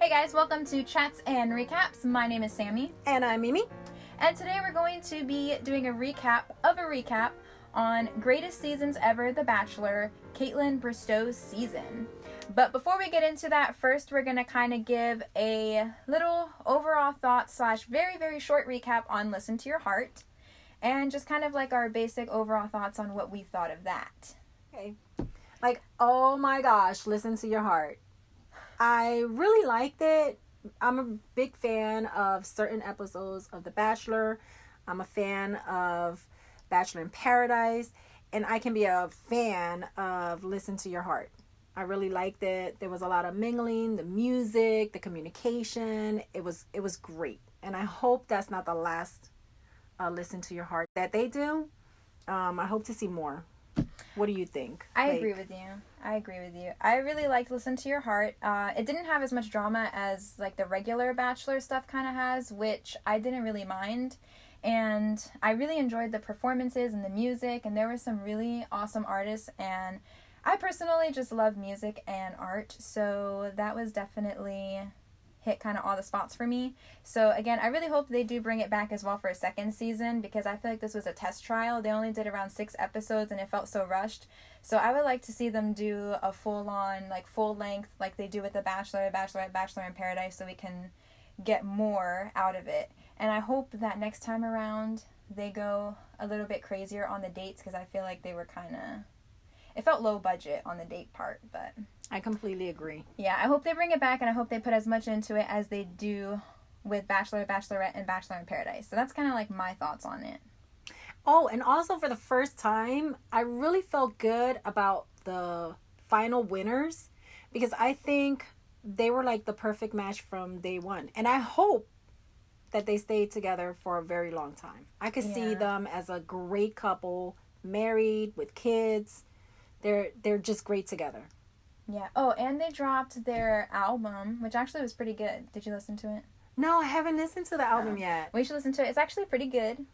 Hey guys, welcome to Chats and Recaps. My name is Sammy. And I'm Mimi. And today we're going to be doing a recap of a recap on Greatest Seasons Ever, The Bachelor, Kaitlyn Bristowe's season. But before we get into that, first we're going to kind of give a little overall thought / very, very short recap on Listen to Your Heart. And just kind of like our basic overall thoughts on what we thought of that. Okay. Like, oh my gosh, Listen to Your Heart. I really liked it. I'm a big fan of certain episodes of The Bachelor. I'm a fan of Bachelor in Paradise. And I can be a fan of Listen to Your Heart. I really liked it. There was a lot of mingling, the music, the communication. It was great. And I hope that's not the last Listen to Your Heart that they do. I hope to see more. What do you think? I agree with you. I really liked Listen to Your Heart. It didn't have as much drama as like the regular Bachelor stuff kind of has, which I didn't really mind. And I really enjoyed the performances and the music, and there were some really awesome artists, and I personally just love music and art, so that was definitely hit kind of all the spots for me. So again, I really hope they do bring it back as well for a second season, because I feel like this was a test trial. They only did around 6 episodes and it felt so rushed. So I would like to see them do a full-on, like full length, like they do with The Bachelor, Bachelorette, Bachelor in Paradise, so we can get more out of it. And I hope that next time around they go a little bit crazier on the dates, because I feel like they were kind of, it felt low budget on the date part, but I completely agree. yeah, I hope they bring it back, and I hope they put as much into it as they do with Bachelor, Bachelorette, and Bachelor in Paradise. So that's kind of like my thoughts on it. Oh, and also for the first time, I really felt good about the final winners, because I think they were like the perfect match from day one. And I hope that they stayed together for a very long time. I could see them as a great couple, married with kids. They're just great together. Yeah. Oh, and they dropped their album, which actually was pretty good. Did you listen to it? No, I haven't listened to the album yet. We should listen to it. It's actually pretty good.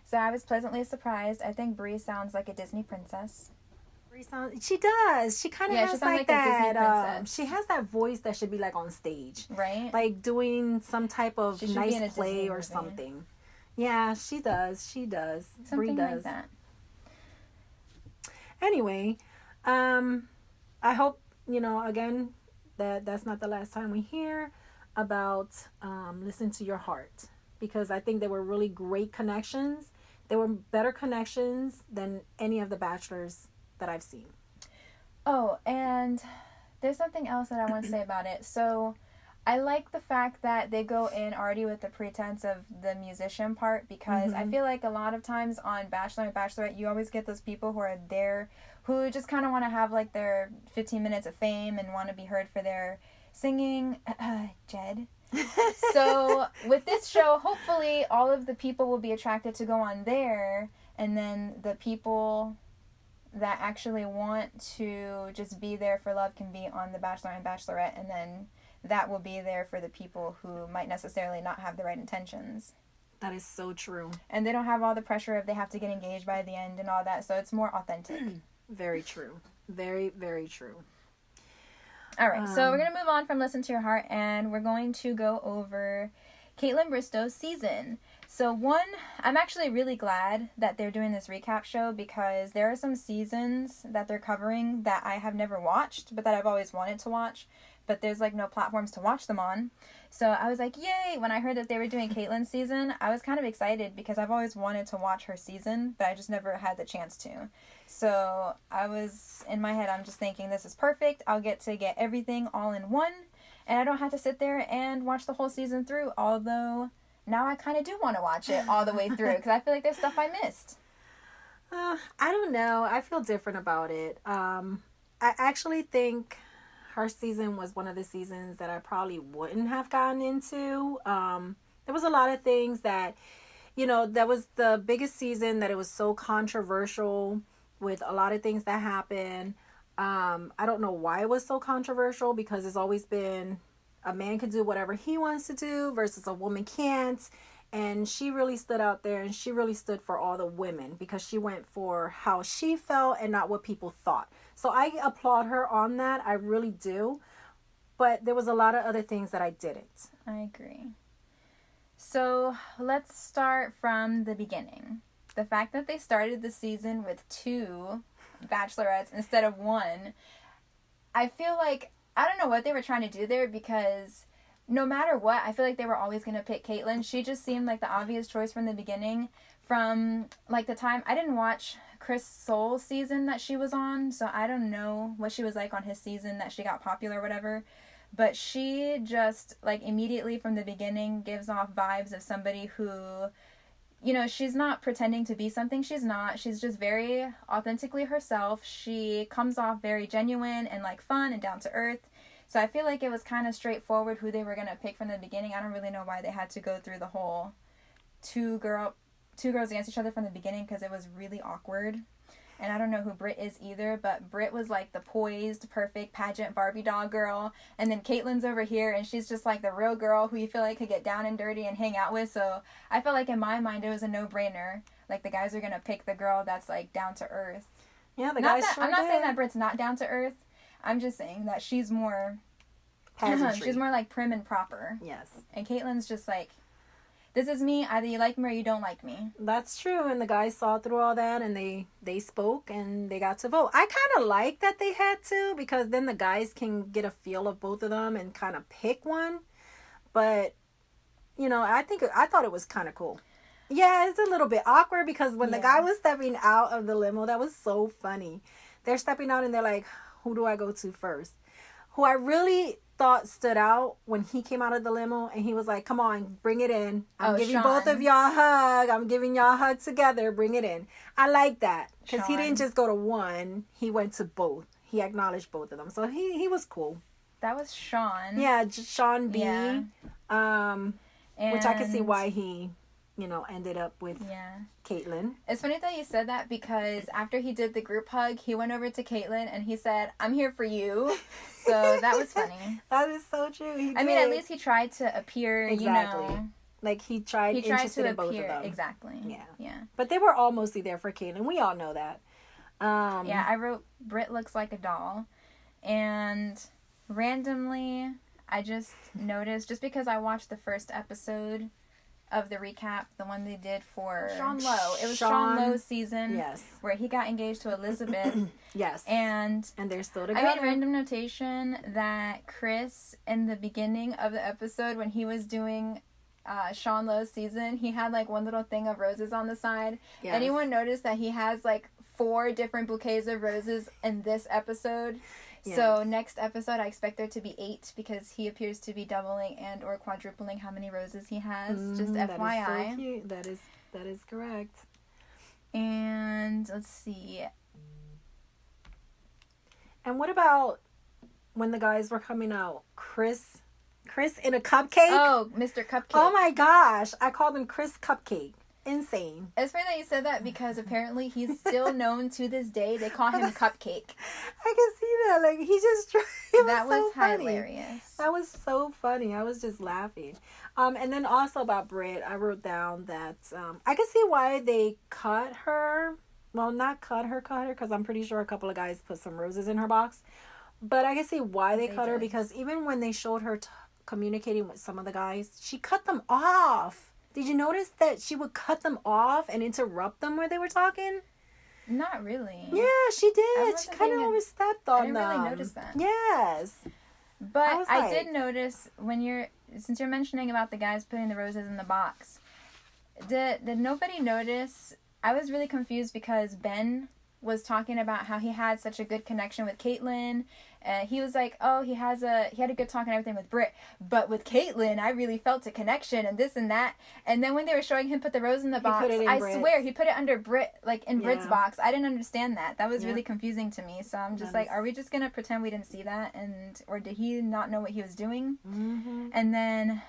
So I was pleasantly surprised. I think Brie sounds like a Disney princess. She does. She kind of has like that. A Disney princess. She has that voice that should be like on stage, right? Like doing some type of nice play or movie. something. Yeah, she does. She does. Something Brie does. like that. Anyway, I hope, again, that's not the last time we hear about Listen to Your Heart, because I think they were really great connections. They were better connections than any of the Bachelors that I've seen. Oh, and there's something else that I want to say about it. So I like the fact that they go in already with the pretense of the musician part, because I feel like a lot of times on Bachelor and Bachelorette, you always get those people who are there who just kind of want to have like their 15 minutes of fame and want to be heard for their singing. Jed. So with this show, hopefully all of the people will be attracted to go on there, and then the people that actually want to just be there for love can be on The Bachelor and Bachelorette, and then that will be there for the people who might necessarily not have the right intentions. That is so true. And they don't have all the pressure of they have to get engaged by the end and all that, so it's more authentic. Very true. Very, very true. All right, so we're going to move on from Listen to Your Heart, and we're going to go over Kaitlyn Bristowe's season. So one, I'm actually really glad that they're doing this recap show, because there are some seasons that they're covering that I have never watched, but that I've always wanted to watch, but there's like no platforms to watch them on. So I was like, yay! When I heard that they were doing Kaitlyn's season, I was kind of excited, because I've always wanted to watch her season, but I just never had the chance to. So I was, in my head, I'm just thinking, this is perfect. I'll get to get everything all in one, and I don't have to sit there and watch the whole season through, although now I kind of do want to watch it all the way through, because I feel like there's stuff I missed. I don't know. I feel different about it. I actually think her season was one of the seasons that I probably wouldn't have gotten into. There was a lot of things that, that was the biggest season, that it was so controversial with a lot of things that happened. I don't know why it was so controversial, because it's always been a man can do whatever he wants to do versus a woman can't. And she really stood out there, and she really stood for all the women, because she went for how she felt and not what people thought. So I applaud her on that. I really do. But there was a lot of other things that I didn't. I agree. So let's start from the beginning. The fact that they started the season with 2 bachelorettes instead of 1, I feel like, I don't know what they were trying to do there, because no matter what, I feel like they were always going to pick Kaitlyn. She just seemed like the obvious choice from the beginning. From, like, the time, I didn't watch Chris Soule's season that she was on, so I don't know what she was like on his season that she got popular or whatever. But she just, like, immediately from the beginning gives off vibes of somebody who, you know, she's not pretending to be something she's not. She's just very authentically herself. She comes off very genuine and, like, fun and down to earth. So I feel like it was kind of straightforward who they were going to pick from the beginning. I don't really know why they had to go through the whole two girls against each other from the beginning, because it was really awkward. And I don't know who Britt is either, but Britt was like the poised, perfect pageant Barbie doll girl. And then Kaitlyn's over here, and she's just like the real girl who you feel like could get down and dirty and hang out with. So I felt like in my mind it was a no-brainer. Like, the guys are going to pick the girl that's like down to earth. Yeah, the guys I'm not saying that Britt's not down to earth. I'm just saying that she's more pageantry. She's more like prim and proper. Yes. And Kaitlyn's just like, this is me, either you like me or you don't like me. That's true, and the guys saw through all that, and they spoke, and they got to vote. I kind of like that they had to, because then the guys can get a feel of both of them and kind of pick one. But, you know, I thought it was kind of cool. Yeah, it's a little bit awkward, because when the guy was stepping out of the limo, that was so funny. They're stepping out, and they're like, who do I go to first? Who I really thought stood out when he came out of the limo and he was like, come on, bring it in. I'm giving Sean. both of y'all a hug. I'm giving y'all a hug together. Bring it in. I like that, because he didn't just go to one. He went to both. He acknowledged both of them. So he was cool. That was Sean. Yeah, Sean B. Yeah. Which I can see why he, you know, ended up with Kaitlyn. It's funny that you said that, because after he did the group hug, he went over to Kaitlyn and he said, I'm here for you. So that was funny. That is so true. I mean, at least he tried to appear, exactly. You know. Like, he tried interested in both of them. Exactly. Yeah. But they were all mostly there for Kaitlyn. We all know that. Yeah, I wrote, Britt looks like a doll. And randomly, I just noticed, just because I watched the first episode of the recap, the one they did for Sean Lowe. It was Sean Lowe's season. Yes. Where he got engaged to Elizabeth. Yes. And they're still together. I made random notation that Chris, in the beginning of the episode, when he was doing Sean Lowe's season, he had like one little thing of roses on the side. Yes. Anyone notice that he has like 4 different bouquets of roses in this episode? Yes. So next episode, I expect there to be 8, because he appears to be doubling and or quadrupling how many roses he has. Just FYI. That is so cute. That is correct. And let's see. And what about when the guys were coming out? Chris in a cupcake? Oh, Mr. Cupcake. Oh my gosh. I called him Chris Cupcake. Insane. It's funny that you said that, because apparently he's still known to this day. They call him Cupcake. I can see that. Like, he just that was so hilarious. That was so funny. I was just laughing. And then also about Britt, I wrote down that I can see why they cut her. Well, not cut her, because I'm pretty sure a couple of guys put some roses in her box. But I can see why they cut her, because even when they showed her communicating with some of the guys, she cut them off. Did you notice that she would cut them off and interrupt them where they were talking? Not really. Yeah, she did. She kind of overstepped on them. I didn't really notice that. Yes. But I did notice, since you're mentioning about the guys putting the roses in the box, did nobody notice? I was really confused, because Ben was talking about how he had such a good connection with Kaitlyn. He was like, oh, he had a good talk and everything with Britt, but with Kaitlyn, I really felt a connection and this and that. And then when they were showing him put the rose in the box, I swear he put it under Britt, like in Britt's box. I didn't understand that. That was really confusing to me. So I'm just like, are we just gonna pretend we didn't see that, or did he not know what he was doing? Mm-hmm. And then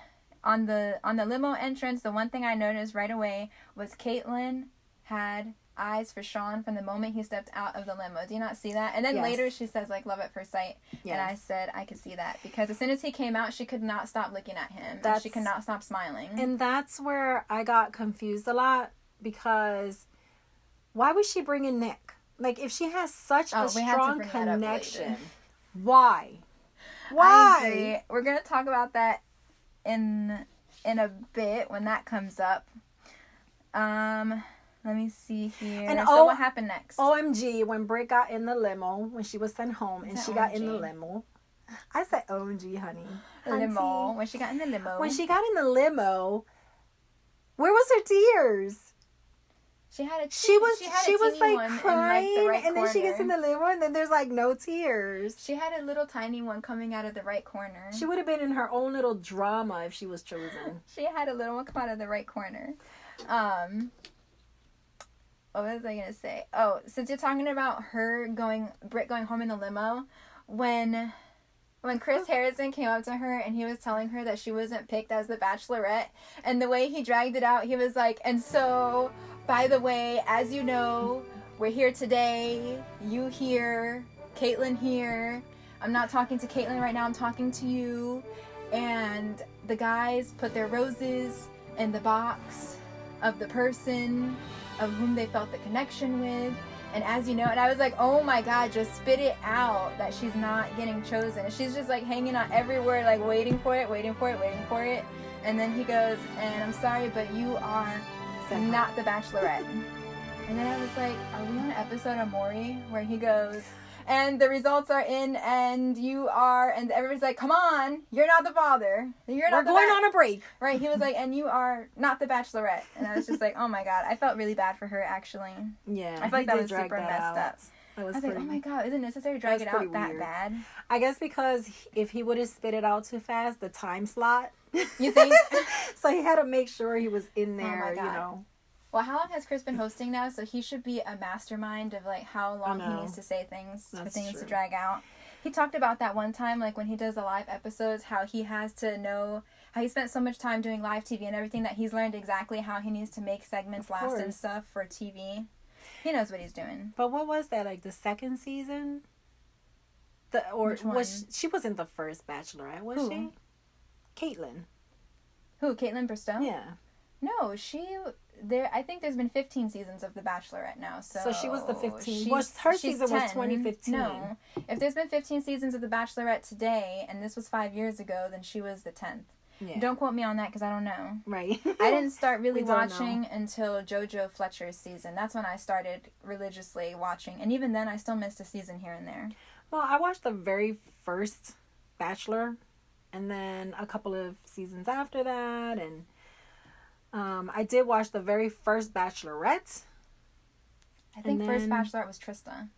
on the limo entrance, the one thing I noticed right away was Kaitlyn had eyes for Sean from the moment he stepped out of the limo. Do you not see that? And then later she says, like, love at first sight. Yes. And I said I could see that, because as soon as he came out, she could not stop looking at him. And she could not stop smiling. And that's where I got confused a lot, because why would she bring in Nick? Like, if she has such a strong connection, why? Why? I agree. We're gonna talk about that in a bit when that comes up. Let me see here. And so what happened next? OMG, when Britt got in the limo, when she was sent home, and she got in the OMG? limo. I said OMG, honey. Limo. Auntie. When she got in the limo. When she got in the limo, where was her tears? She was like crying, in, like, the right and then she corner. gets in the limo, and then there's like no tears. She had a little tiny one coming out of the right corner. She would have been in her own little drama if she was chosen. She had a little one come out of the right corner. What was I gonna say? Oh, since you're talking about Britt going home in the limo, when Chris Harrison came up to her and he was telling her that she wasn't picked as the Bachelorette, and the way he dragged it out, he was like, and so, by the way, as you know, we're here today, you here, Kaitlyn here, I'm not talking to Kaitlyn right now, I'm talking to you, and the guys put their roses in the box of the person of whom they felt the connection with, and as you know, and I was like, oh my god, just spit it out that she's not getting chosen. And she's just like hanging on every word, like waiting for it. And then he goes, and I'm sorry, but you are not the Bachelorette. And then I was like, are we on an episode of Maury where he goes, and the results are in, and you are, and everybody's like, come on, you're not the father. We're going on a break. Right, he was like, and you are not the Bachelorette. And I was just like, oh my god, I felt really bad for her, actually. Yeah, I feel like that was super messed up. I was like, oh my god, is it necessary to drag it out that bad? I guess because if he would have spit it out too fast, the time slot. You think? So he had to make sure he was in there, oh my god. Well, how long has Chris been hosting now? So he should be a mastermind of like how long he needs to say things for things to drag out. He talked about that one time, like when he does the live episodes, how he has to know, how he spent so much time doing live TV and everything that he's learned exactly how he needs to make segments last and stuff for TV. He knows what he's doing. But what was that, like the second season? Which one? She wasn't the first Bachelorette, was she? Kaitlyn. Who? Kaitlyn Bristowe? Yeah. No, I think there's been 15 seasons of The Bachelorette now, so she was the 15th. Her season 10. Was 2015. No. If there's been 15 seasons of The Bachelorette today, and this was 5 years ago, then she was the 10th. Yeah. Don't quote me on that, because I don't know. Right. I didn't start really watching until JoJo Fletcher's season. That's when I started religiously watching, and even then, I still missed a season here and there. Well, I watched the very first Bachelor, and then a couple of seasons after that, and I did watch the very first Bachelorette. I think first Bachelorette was Trista.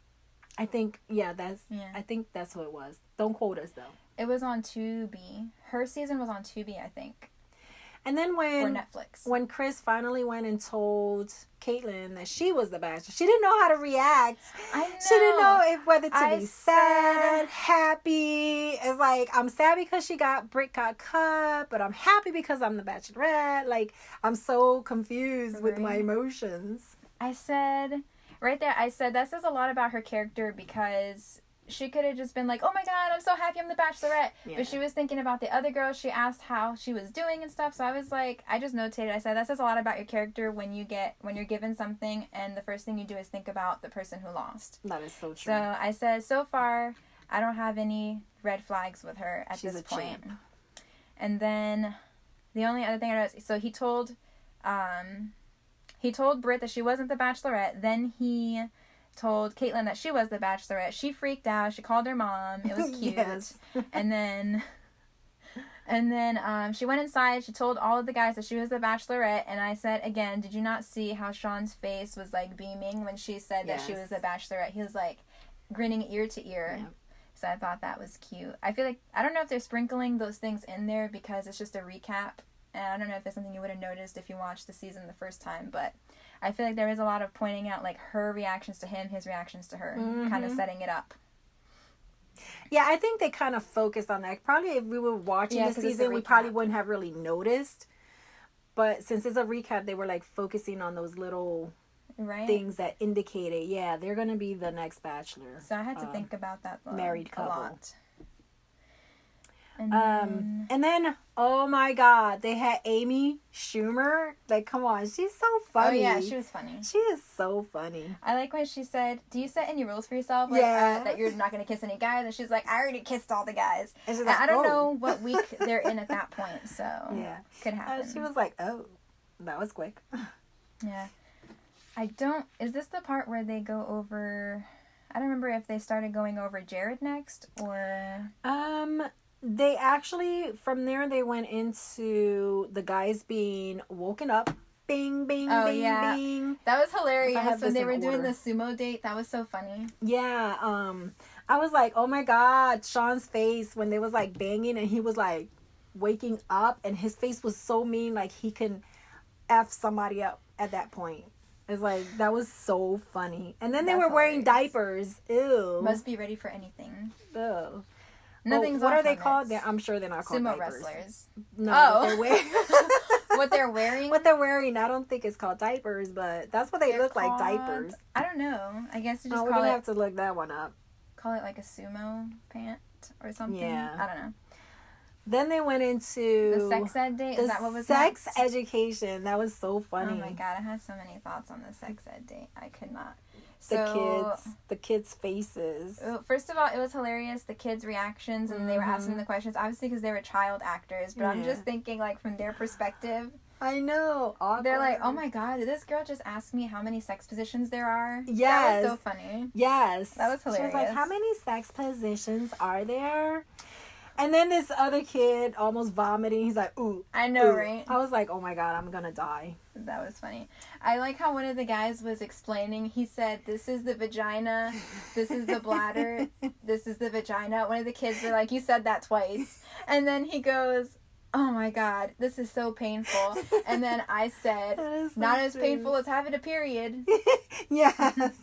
I think, I think that's what it was. Don't quote us, though. It was on Tubi. Her season was on Tubi, I think. And then or Netflix. When Chris finally went and told Kaitlyn that she was the Bachelor, she didn't know how to react. I know. She didn't know whether to be sad, happy. It's like, I'm sad because Britt got cut, but I'm happy because I'm the Bachelorette. Like, I'm so confused with my emotions. I said, that says a lot about her character, because she could have just been like, oh my god, I'm so happy I'm the Bachelorette. Yeah. But she was thinking about the other girls. She asked how she was doing and stuff. So I was like, I just notated. I said, that says a lot about your character when you're given something and the first thing you do is think about the person who lost. That is so true. So I said, so far, I don't have any red flags with her at this point. Champ. And then the only other thing I noticed, so he told Britt that she wasn't the Bachelorette. Then he told Kaitlyn that she was the Bachelorette. She freaked out. She called her mom. It was cute. Yes. And then she went inside. She told all of the guys that she was the Bachelorette. And I said, again, did you not see how Sean's face was like beaming when she said that she was the Bachelorette? He was like grinning ear to ear. Yeah. So I thought that was cute. I feel like, I don't know if they're sprinkling those things in there because it's just a recap. And I don't know if it's something you would have noticed if you watched the season the first time, but I feel like there is a lot of pointing out, like, her reactions to him, his reactions to her, kind of setting it up. Yeah, I think they kind of focused on that. Probably if we were watching the season, we probably wouldn't have really noticed. But since it's a recap, they were, like, focusing on those little things that indicated, they're going to be the next Bachelor. So I had to think about that married couple. A lot. And then, oh my God, they had Amy Schumer. Like, come on, she's so funny. Oh yeah, she was funny. She is so funny. I like when she said, "Do you set any rules for yourself? That you're not gonna kiss any guys?" And she's like, "I already kissed all the guys." And she's like, I don't know what week they're in at that point, so could happen. She was like, "Oh, that was quick." Yeah, Is this the part where they go over? I don't remember if they started going over Jared next or. They actually, from there, they went into the guys being woken up. Bing, bing, bing, bing. That was hilarious when they were doing the sumo date. That was so funny. Yeah. I was like, oh my God, Sean's face when they was like banging and he was like waking up and his face was so mean, like he can F somebody up at that point. It's like, that was so funny. And then they were wearing diapers. Ew. Must be ready for anything. Ew. Nothing's what are they called? I'm sure they're not called sumo diapers. wrestlers. No, What they're wearing? What they're wearing, I don't think it's called diapers, but that's what they look like, diapers. I don't know. I guess you just we're going to have to look that one up. Call it like a sumo pant or something. Yeah. I don't know. Then they went into the sex ed date. Is that what was sex next? education? That was so funny. Oh my God, I had so many thoughts on the sex ed date. I could not. The kids' faces. First of all, it was hilarious, the kids' reactions, and they were asking the questions, obviously because they were child actors, but I'm just thinking, like, from their perspective. I know. Awkward. They're like, oh my God, did this girl just ask me how many sex positions there are? Yes. That was so funny. Yes. That was hilarious. She was like, how many sex positions are there? And then this other kid almost vomiting. He's like, ooh. I know, ooh. right? I was like, oh my God, I'm going to die. That was funny. I like how one of the guys was explaining. He said, this is the vagina. This is the bladder. This is the vagina. One of the kids were like, you said that twice. And then he goes, oh my God, this is so painful. And then I said, not as painful as having a period. Yes.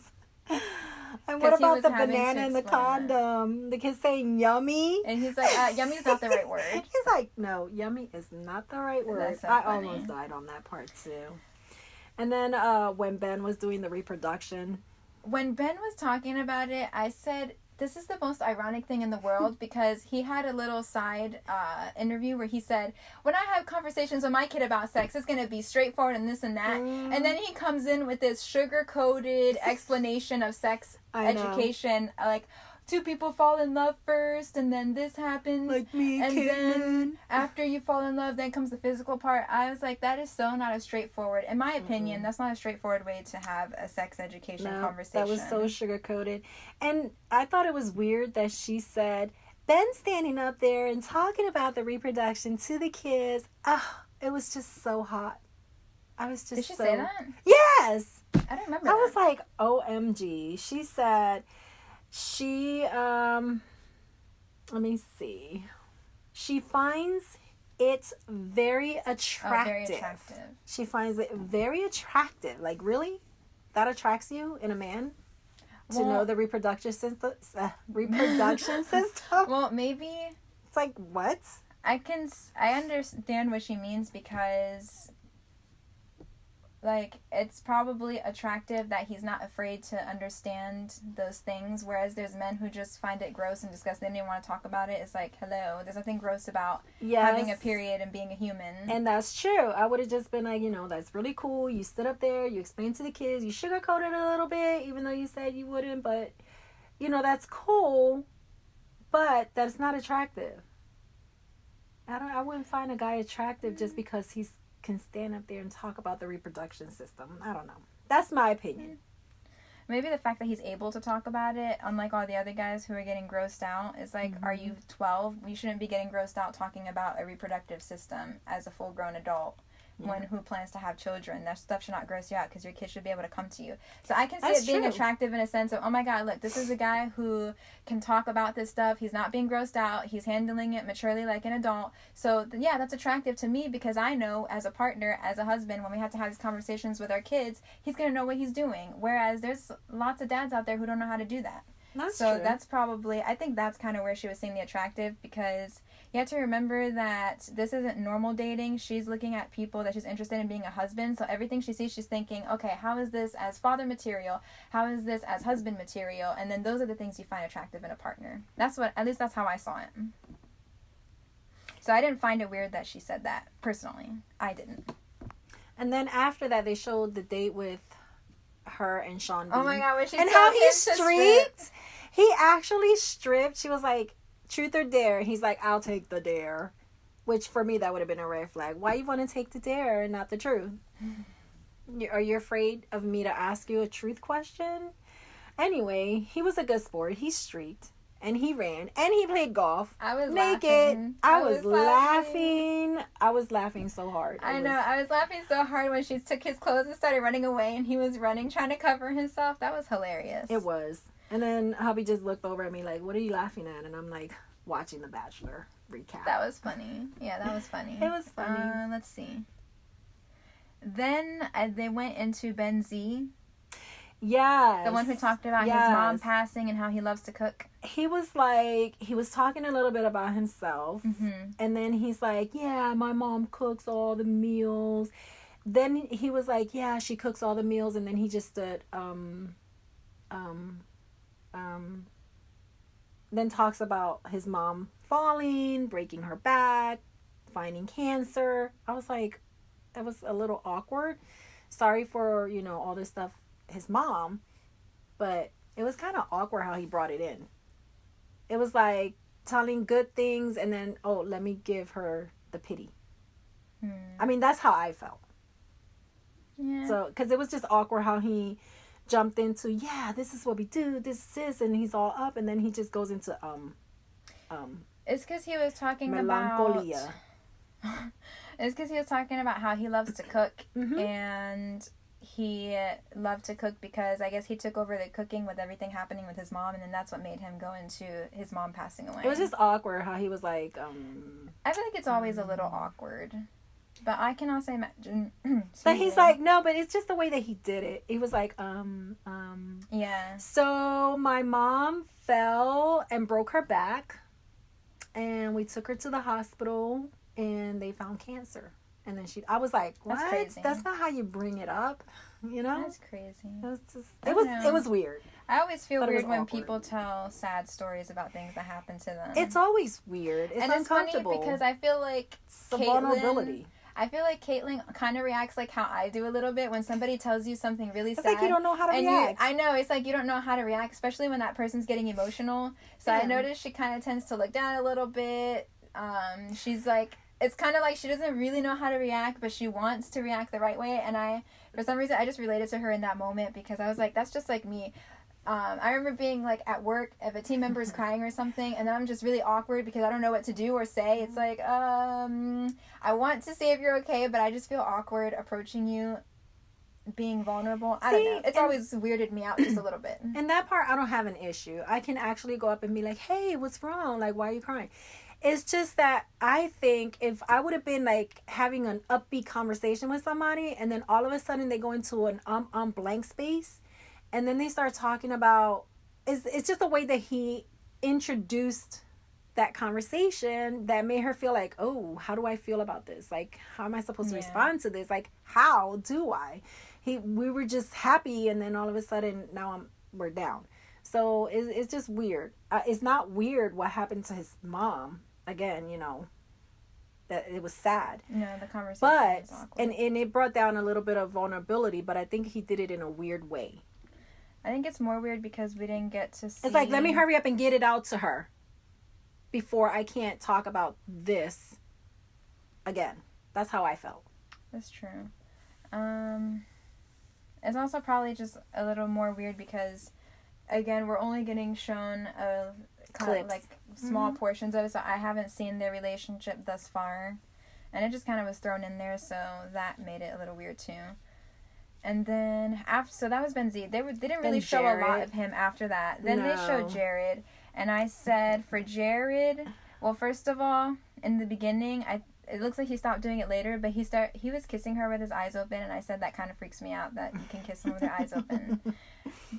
And what about the banana and the condom? The kid's saying yummy. And he's like, yummy's not the right word. He's like, no, yummy is not the right word. That's so I funny. almost died on that part too. And then when Ben was doing the reproduction. When Ben was talking about it, I said, this is the most ironic thing in the world because he had a little side interview where he said, when I have conversations with my kid about sex, it's going to be straightforward and this and that. And then he comes in with this sugar-coated explanation of sex education. Like, two people fall in love first and then this happens. Like me and then after you fall in love, then comes the physical part. I was like, that is so not a straightforward, in my opinion, that's not a straightforward way to have a sex education conversation. That was so sugar-coated. And I thought it was weird that she said, Ben standing up there and talking about the reproduction to the kids. Oh, it was just so hot. I was just Did she say that? Yes! I don't remember I was like, OMG. She said... let me see. She finds it very attractive. Very attractive. She finds it very attractive. Like, really? That attracts you in a man? To know the reproduction system? Well, maybe... It's like, what? I understand what she means because... Like, it's probably attractive that he's not afraid to understand those things, whereas there's men who just find it gross and disgusting. They don't even want to talk about it. It's like, hello, there's nothing gross about having a period and being a human. And that's true. I would have just been like, that's really cool. You stood up there, you explained to the kids, you sugarcoated a little bit, even though you said you wouldn't, but, that's cool, but that's not attractive. I wouldn't find a guy attractive just because he's can stand up there and talk about the reproduction system. I don't know. That's my opinion. Maybe the fact that he's able to talk about it, unlike all the other guys who are getting grossed out, is like, are you 12? You shouldn't be getting grossed out talking about a reproductive system as a full-grown adult. One who plans to have children. That stuff should not gross you out because your kid should be able to come to you. So I can see it being attractive in a sense of, oh my God, look, this is a guy who can talk about this stuff. He's not being grossed out. He's handling it maturely like an adult. So yeah, that's attractive to me because I know as a partner, as a husband, when we have to have these conversations with our kids, he's going to know what he's doing. Whereas there's lots of dads out there who don't know how to do that. That's true. That's probably, I think that's kind of where she was seeing the attractive because you have to remember that this isn't normal dating. She's looking at people that she's interested in being a husband. So everything she sees, she's thinking, okay, how is this as father material? How is this as husband material? And then those are the things you find attractive in a partner. At least that's how I saw it. So I didn't find it weird that she said that, personally. I didn't. And then after that, they showed the date with her and Sean B. Oh my God, when she and told how him he to stripped. strip. He actually stripped. She was like, truth or dare? He's like, I'll take the dare. Which for me, that would have been a red flag. Why you want to take the dare and not the truth? Are you afraid of me to ask you a truth question? Anyway, he was a good sport. He streaked. And he ran. And he played golf. I was naked. laughing. I was laughing. I was laughing so hard. I know. I was laughing so hard when she took his clothes and started running away, and he was running, trying to cover himself. That was hilarious. It was. And then hubby just looked over at me like, what are you laughing at? And I'm like, watching The Bachelor recap. That was funny. Yeah, that was funny. It was funny. Let's see. Then they went into Ben Z. Yes. The one who talked about his mom passing and how he loves to cook. He was like, he was talking a little bit about himself. Mm-hmm. And then he's like, yeah, my mom cooks all the meals. Then he was like, yeah, she cooks all the meals. And then he just stood, then talks about his mom falling, breaking her back, finding cancer. I was like, that was a little awkward. Sorry for, all this stuff, his mom, but it was kind of awkward how he brought it in. It was like telling good things and then, oh, let me give her the pity. I mean, that's how I felt. Yeah. So, because it was just awkward how he jumped into, yeah, this is what we do, this is, and he's all up, and then he just goes into it's because he was talking melancholia. It's because he was talking about how he loves to cook, Mm-hmm. and he loved to cook because I guess he took over the cooking with everything happening with his mom, and then that's what made him go into his mom passing away. It was just awkward how he was like, I feel like it's always a little awkward, but I can also imagine. but he's like, no, but it's just the way that he did it. He was like, yeah. So my mom fell and broke her back, and we took her to the hospital, and they found cancer. And then I was like, what? That's crazy. That's not how you bring it up, That's crazy. It was weird. I always feel But it was weird when awkward. people tell sad stories about things that happen to them. It's always weird. It's and it's funny uncomfortable. because I feel like it's a vulnerability. I feel like Kaitlyn kind of reacts like how I do a little bit when somebody tells you something really sad. It's like you don't know how to react. I know, it's like you don't know how to react, especially when that person's getting emotional. So I noticed she kind of tends to look down a little bit. She's like, it's kind of like she doesn't really know how to react, but she wants to react the right way. And for some reason, I just related to her in that moment because I was like, that's just like me. I remember being like at work, if a team member is crying or something, and then I'm just really awkward because I don't know what to do or say. It's like, I want to say if you're okay, but I just feel awkward approaching you, being vulnerable. I don't know. It's always weirded me out just a little bit. In that part, I don't have an issue. I can actually go up and be like, hey, what's wrong? Like, why are you crying? It's just that I think if I would have been like having an upbeat conversation with somebody and then all of a sudden they go into an blank space and then they start talking about, it's just the way that he introduced that conversation that made her feel like, oh, how do I feel about this? Like, how am I supposed to respond to this? Like, how do I? We were just happy and then all of a sudden now we're down. So it's just weird. It's not weird what happened to his mom. Again, that it was sad. No, the conversation was awkward. And it brought down a little bit of vulnerability, but I think he did it in a weird way. I think it's more weird because we didn't get to see... It's like, let me hurry up and get it out to her before I can't talk about this again. That's how I felt. That's true. It's also probably just a little more weird because, again, we're only getting shown clips, like small portions of it, so I haven't seen their relationship thus far, and it just kind of was thrown in there, so that made it a little weird too. And then so that was Ben Z. They didn't really show a lot of him after that. Then they showed Jared, and I said for Jared, well, first of all, in the beginning, it looks like he stopped doing it later, but he was kissing her with his eyes open, and I said that kind of freaks me out that you can kiss someone with their eyes open.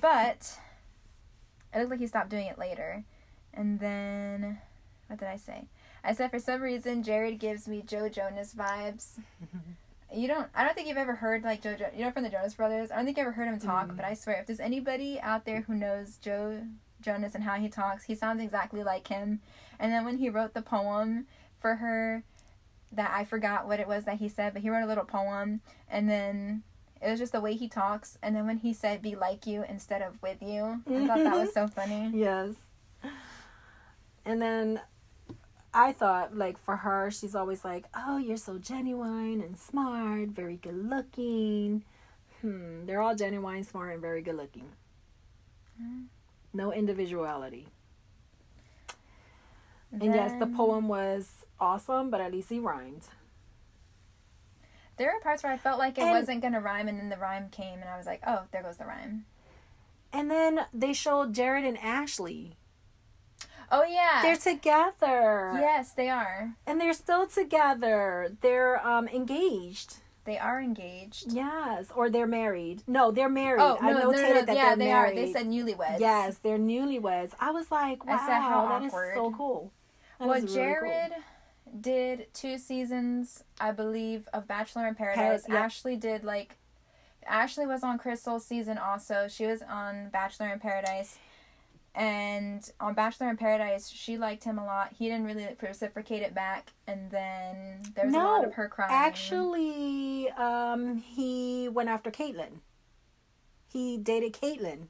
But it looked like he stopped doing it later. And then, what did I say? I said for some reason Jared gives me Joe Jonas vibes. I don't think you've ever heard like from the Jonas Brothers. I don't think you ever heard him talk, but I swear if there's anybody out there who knows Joe Jonas and how he talks, he sounds exactly like him. And then when he wrote the poem for her that I forgot what it was that he said, but he wrote a little poem, and then it was just the way he talks, and then when he said be like you instead of with you, I thought that was so funny. Yes. And then I thought, like, for her, she's always like, oh, you're so genuine and smart, very good looking. They're all genuine, smart, and very good looking. No individuality. And yes, the poem was awesome, but at least he rhymed. There were parts where I felt like it wasn't going to rhyme, and then the rhyme came, and I was like, oh, there goes the rhyme. And then they showed Jared and Ashley. Oh, yeah. They're together. Yes, they are. And they're still together. They're engaged. They are engaged. Yes, or they're married. No, they're married. Oh, I notated that yeah, they're they married. are. They said newlyweds. Yes, they're newlyweds. I was like, wow, I said, how that awkward. is so cool. That Well, is really Jared cool. did 2 seasons, I believe, of Bachelor in Paradise. Yep. Ashley was on Crystal's season also. She was on Bachelor in Paradise. And on Bachelor in Paradise, she liked him a lot. He didn't really reciprocate it back. And then there was a lot of her crying. Actually, he went after Kaitlyn. He dated Kaitlyn.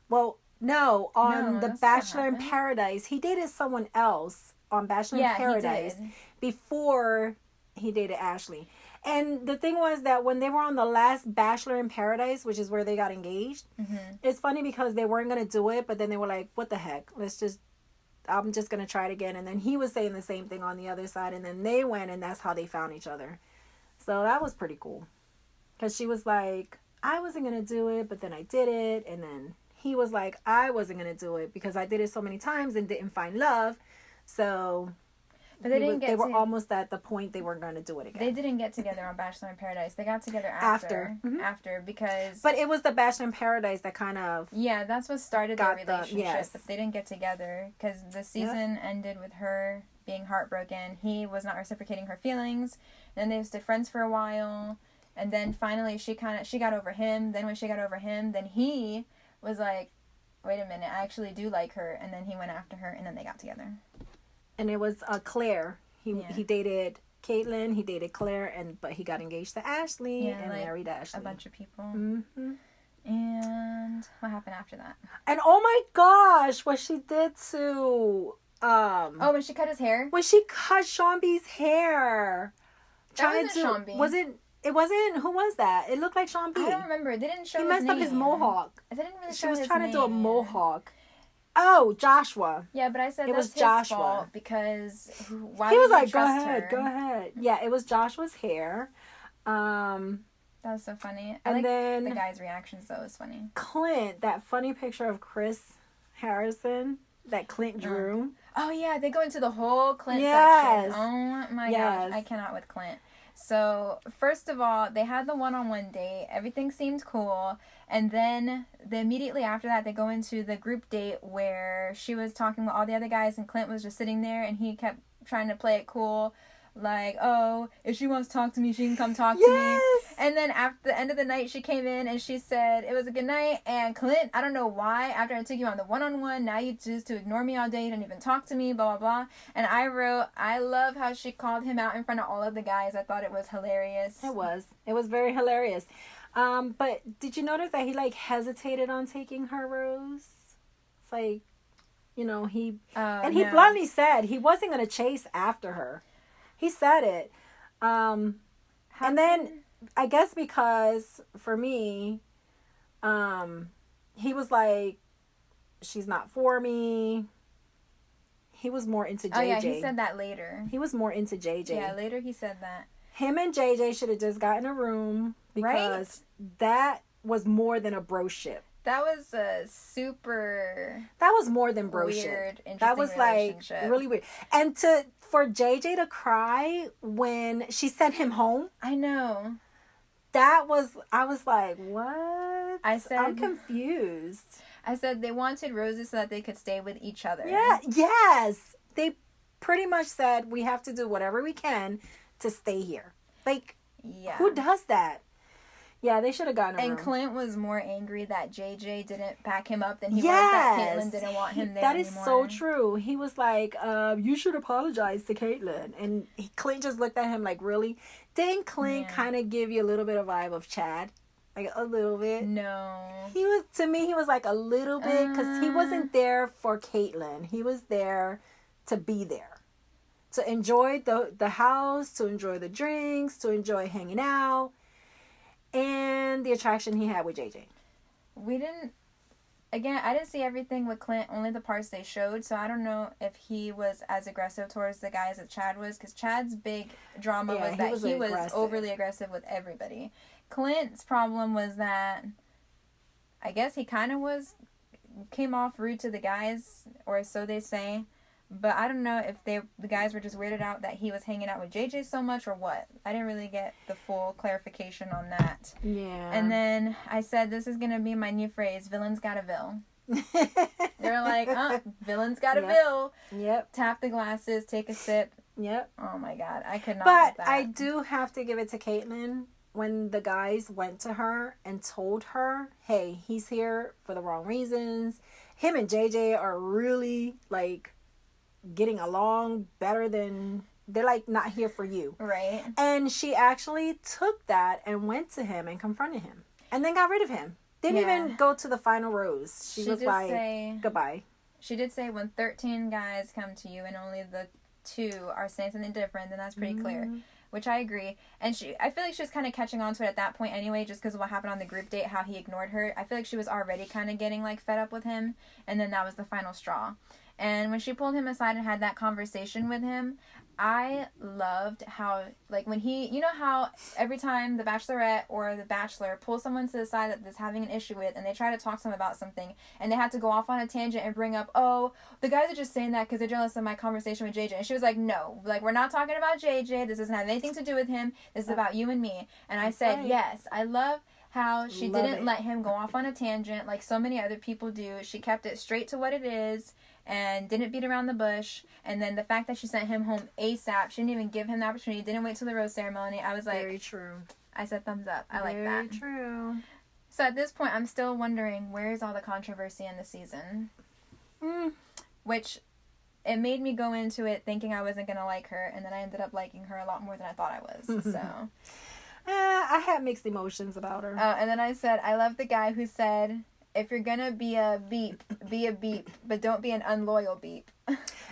Well, no, on the Bachelor in Paradise, he dated someone else on Bachelor in Paradise before he dated Ashley. And the thing was that when they were on the last Bachelor in Paradise, which is where they got engaged, it's funny because they weren't going to do it, but then they were like, what the heck? I'm just going to try it again. And then he was saying the same thing on the other side, and then they went, and that's how they found each other. So that was pretty cool. Because she was like, I wasn't going to do it, but then I did it. And then he was like, I wasn't going to do it because I did it so many times and didn't find love. So... But they were almost at the point they weren't going to do it again. They didn't get together on Bachelor in Paradise. They got together after. After, because... But it was the Bachelor in Paradise that kind of... Yeah, that's what started their relationship. But they didn't get together because the season ended with her being heartbroken. He was not reciprocating her feelings. Then they stayed friends for a while. And then finally she got over him. Then when she got over him, then he was like, wait a minute, I actually do like her. And then he went after her, and then they got together. And it was Claire. He dated Kaitlyn, he dated Claire, but he got engaged to Ashley and married Ashley. A bunch of people. And what happened after that? And oh my gosh, what she did to... when she cut his hair? When she cut Sean B's hair. That wasn't Sean B. It wasn't... Who was that? It looked like Sean B. I don't remember. They didn't show his name. He messed up his mohawk. They didn't really She show his name. was trying to do a mohawk. Oh, Joshua. Yeah, but I said it that's was Joshua. His fault because why he was would like, go ahead, go ahead. Yeah, it was Joshua's hair. That was so funny. I like the guy's reactions, though. It was funny. Clint, that funny picture of Chris Harrison that Clint drew. Oh, yeah, they go into the whole Clint section. Oh, my gosh. I cannot with Clint. So, first of all, they had the one-on-one date. Everything seemed cool. And then immediately after that, they go into the group date where she was talking with all the other guys and Clint was just sitting there and he kept trying to play it cool. Like, oh, if she wants to talk to me, she can come talk to me. And then after the end of the night, she came in and she said, it was a good night. And Clint, I don't know why, after I took you on the one-on-one, now you choose to ignore me all day. You don't even talk to me, blah, blah, blah. And I wrote, I love how she called him out in front of all of the guys. I thought it was hilarious. It was. It was very hilarious. But did you notice that he, like, hesitated on taking her rose? It's like, you know, he bluntly said he wasn't going to chase after her. He said it. And then I guess because for me, he was like, she's not for me. He was more into JJ. Oh, yeah, he said that later. He was more into JJ. Yeah, later he said that. Him and JJ should have just gotten a room because that was more than a broship. That was a super... That was more than broship. Weird, interesting that was like really weird. And for JJ to cry when she sent him home. I know. I was like, what? I'm confused. I said they wanted roses so that they could stay with each other. Yeah, yes. They pretty much said we have to do whatever we can to stay here. Like, who does that? Yeah, they should have gotten a And room. Clint was more angry that JJ didn't back him up than he was that Kaitlyn didn't want him there that anymore. is so true. He was like, you should apologize to Kaitlyn. And Clint just looked at him like, really? Didn't Clint kind of give you a little bit of vibe of Chad? Like, a little bit? No. To me, he was like a little bit, because he wasn't there for Kaitlyn. He was there to be there. To enjoy the house, to enjoy the drinks, to enjoy hanging out. And the attraction he had with JJ. I didn't see everything with Clint, only the parts they showed, so I don't know if he was as aggressive towards the guys as Chad was, because Chad's big drama was that he was overly aggressive with everybody. Clint's problem was that, I guess he kind of came off rude to the guys, or so they say. But I don't know if the guys were just weirded out that he was hanging out with JJ so much or what. I didn't really get the full clarification on that. Yeah. And then I said, this is going to be my new phrase, villains got a bill. They're like, villains got a bill. Yep. Tap the glasses, take a sip. Yep. Oh my God, I could not But with that. I do have to give it to Kaitlyn when the guys went to her and told her, hey, he's here for the wrong reasons. Him and JJ are really, like, getting along better than, they're like not here for you, right? And she actually took that and went to him and confronted him and then got rid of him. Didn't even go to the final rose. She was like, goodbye. She did say, when 13 guys come to you and only the 2 are saying something different, then that's pretty clear, which I agree. And I feel like she was kind of catching on to it at that point anyway, just because of what happened on the group date, how he ignored her. I feel like she was already kind of getting like fed up with him, and then that was the final straw. And when she pulled him aside and had that conversation with him, I loved how, like, when you know how every time the Bachelorette or the Bachelor pulls someone to the side that's having an issue with, and they try to talk to them about something, and they have to go off on a tangent and bring up, oh, the guys are just saying that because they're jealous of my conversation with JJ. And she was like, no, like, we're not talking about JJ. This doesn't have anything to do with him. This is about you and me. And I said, yes, I love how she didn't let him go off on a tangent like so many other people do. She kept it straight to what it is and didn't beat around the bush. And then the fact that she sent him home ASAP, she didn't even give him the opportunity, didn't wait till the rose ceremony. I was like, very true. I said thumbs up. I like that. Very true. So at this point, I'm still wondering, where is all the controversy in the season? Which, it made me go into it thinking I wasn't going to like her, and then I ended up liking her a lot more than I thought I was. So I had mixed emotions about her. And then I said, I love the guy who said, if you're gonna be a beep, but don't be an unloyal beep.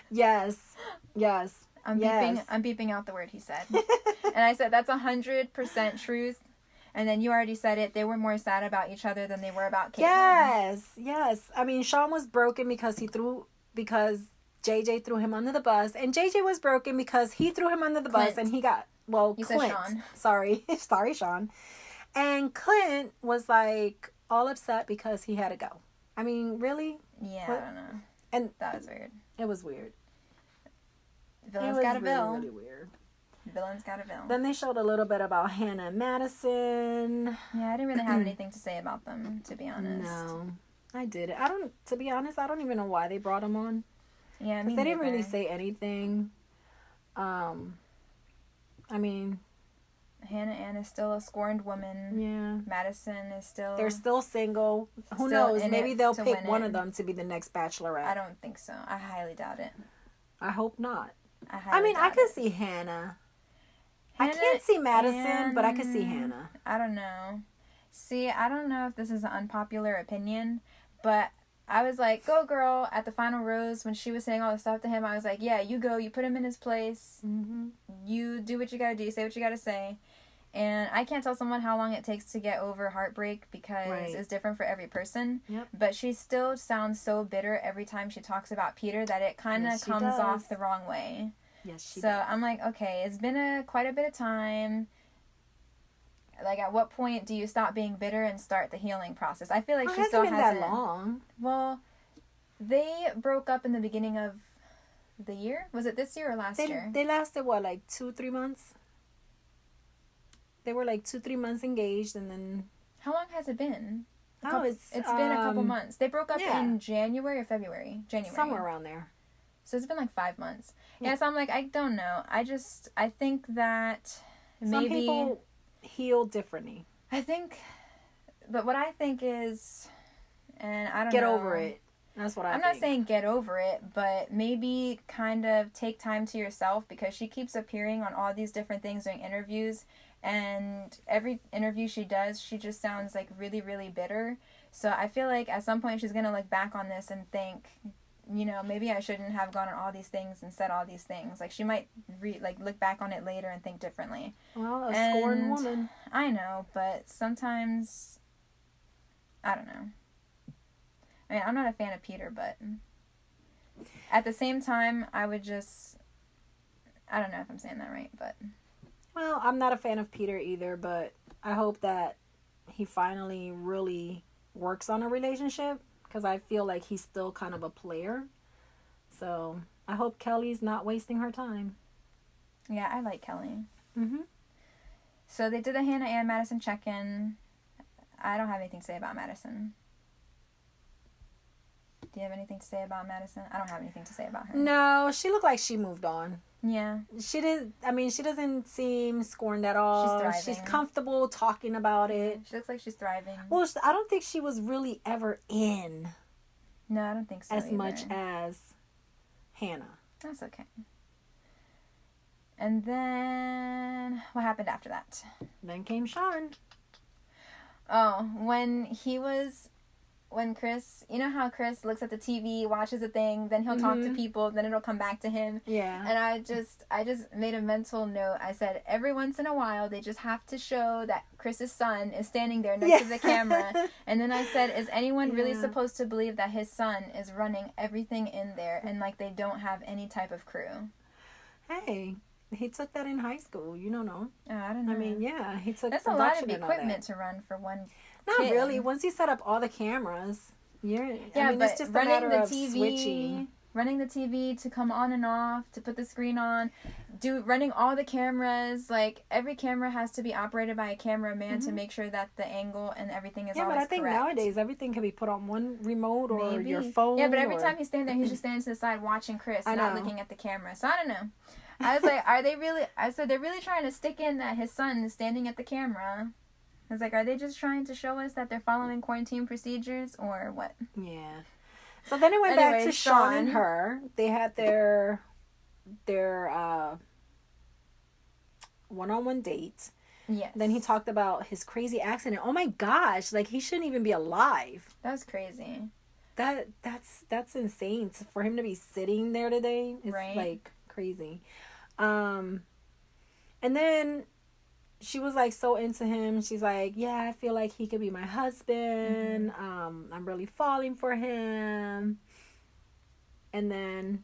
Yes. I'm beeping out the word he said. And I said, that's 100% truth. And then you already said it. They were more sad about each other than they were about Kaitlyn. Yes. I mean, Sean was broken because JJ threw him under the bus. And JJ was broken because he threw him under the bus and he got, you Clint. Said Sean. Sorry, Sean. And Clint was like all upset because he had to go. I mean, really? Yeah, I don't know. And that was weird. It was weird. Villains got a bill. Really weird. Villains got a bill. Then they showed a little bit about Hannah and Madison. Yeah, I didn't really have anything to say about them, to be honest. No, I didn't. To be honest, I don't even know why they brought them on. Yeah, they didn't really say anything. I mean, Hannah Ann is still a scorned woman. Yeah. Madison is still... They're still single. Who knows? Maybe they'll pick one of them to be the next Bachelorette. I don't think so. I highly doubt it. I hope not. I could see Hannah. I can't see Madison, but I could see Hannah. I don't know. See, I don't know if this is an unpopular opinion, but I was like, go girl, at the final rose when she was saying all the stuff to him. I was like, yeah, you go, you put him in his place. Mm-hmm. You do what you gotta do, say what you gotta say. And I can't tell someone how long it takes to get over heartbreak because it's different for every person. Yep. But she still sounds so bitter every time she talks about Peter that it kind of comes off the wrong way. Yes, she does. So I'm like, okay, it's been quite a bit of time. Like, at what point do you stop being bitter and start the healing process? I feel like she still hasn't been that long. Well, they broke up in the beginning of the year. Was it this year or last year? They lasted what, like 2-3 months? They were like 2-3 months engaged, and then... How long has it been? It's been a couple months. They broke up in January or February? January. Somewhere around there. So it's been like 5 months. Yeah, so I'm like, I don't know. I think that maybe... Some people heal differently. I think, but what I think is, and I don't know. Get over it. That's what I'm not saying get over it, but maybe kind of take time to yourself, because she keeps appearing on all these different things during interviews, and every interview she does, she just sounds like really, really bitter. So I feel like at some point she's going to look back on this and think, you know, maybe I shouldn't have gone on all these things and said all these things. Like, she might look back on it later and think differently. Well, a scorned woman. I know, but sometimes, I don't know. I mean, I'm not a fan of Peter, but at the same time, I would just, I don't know if I'm saying that right, but. Well, I'm not a fan of Peter either, but I hope that he finally really works on a relationship, because I feel like he's still kind of a player. So I hope Kelly's not wasting her time. Yeah, I like Kelly. Mm-hmm. So they did the Hannah and Madison check-in. I don't have anything to say about Madison. Do you have anything to say about Madison? I don't have anything to say about her. No, she looked like she moved on. Yeah. She doesn't seem scorned at all. She's thriving. She's comfortable talking about it. She looks like she's thriving. Well, I don't think she was really ever in. No, I don't think so as either. much as Hannah. That's okay. And then, what happened after that? Then came Sean. Oh, when Chris, you know how Chris looks at the TV, watches a thing, then he'll talk to people, then it'll come back to him. Yeah. And I just made a mental note. I said, every once in a while, they just have to show that Chris's son is standing there next to the camera. And then I said, is anyone really supposed to believe that his son is running everything in there and like they don't have any type of crew? Hey, he took that in high school. You don't know. Oh, I don't know. I mean, yeah, he took. That's a lot of equipment to run for one. Not kid. really. Once you set up all the cameras, it's just a matter of switching. Running the TV to come on and off, to put the screen on, running all the cameras. Like, every camera has to be operated by a cameraman to make sure that the angle and everything is always correct. Yeah, but I think nowadays everything can be put on one remote or your phone. Yeah, but every time he's standing there, he's just standing to the side watching Chris, not looking at the camera. So I don't know. I was like, I said, they're really trying to stick in that his son is standing at the camera. I was like, are they just trying to show us that they're following quarantine procedures or what? Yeah. So then it went back to Sean and her. They had their one-on-one date. Yes. Then he talked about his crazy accident. Oh my gosh, like he shouldn't even be alive. That was crazy. That's insane. For him to be sitting there today is like crazy. And then she was like so into him. She's like, yeah, I feel like he could be my husband. I'm really falling for him. And then,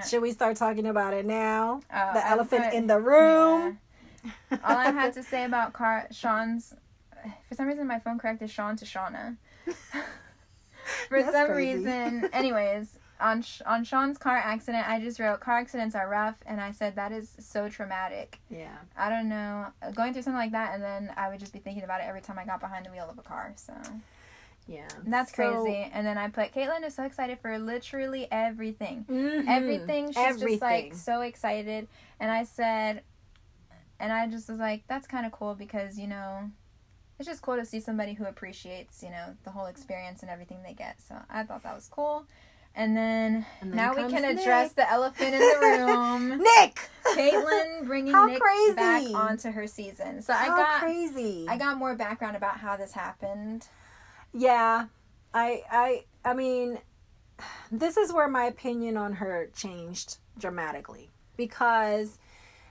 should we start talking about it now? The elephant in the room. Yeah. All I had to say about Sean's, for some reason my phone corrected Sean to Shauna. For some reason, anyways, on Sean's car accident, I just wrote, car accidents are rough, and I said, that is so traumatic. Yeah. I don't know, going through something like that, and then I would just be thinking about it every time I got behind the wheel of a car, so. Yeah. That's crazy. And then I put, Kaitlyn is so excited for literally everything. Everything. She's just like so excited. And I said, and I just was like, that's kind of cool because, you know, it's just cool to see somebody who appreciates, you know, the whole experience and everything they get. So I thought that was cool. And then now we can address the elephant in the room. Nick! Kaitlyn bringing Nick back onto her season. So I got more background about how this happened. Yeah. I mean, this is where my opinion on her changed dramatically. Because,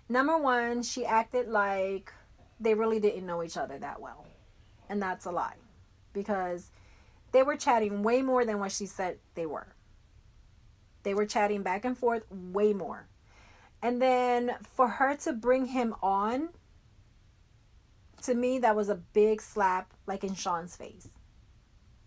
number one, she acted like they really didn't know each other that well. And that's a lie. Because they were chatting way more than what she said they were. They were chatting back and forth way more. And then for her to bring him on, to me, that was a big slap, like in Sean's face.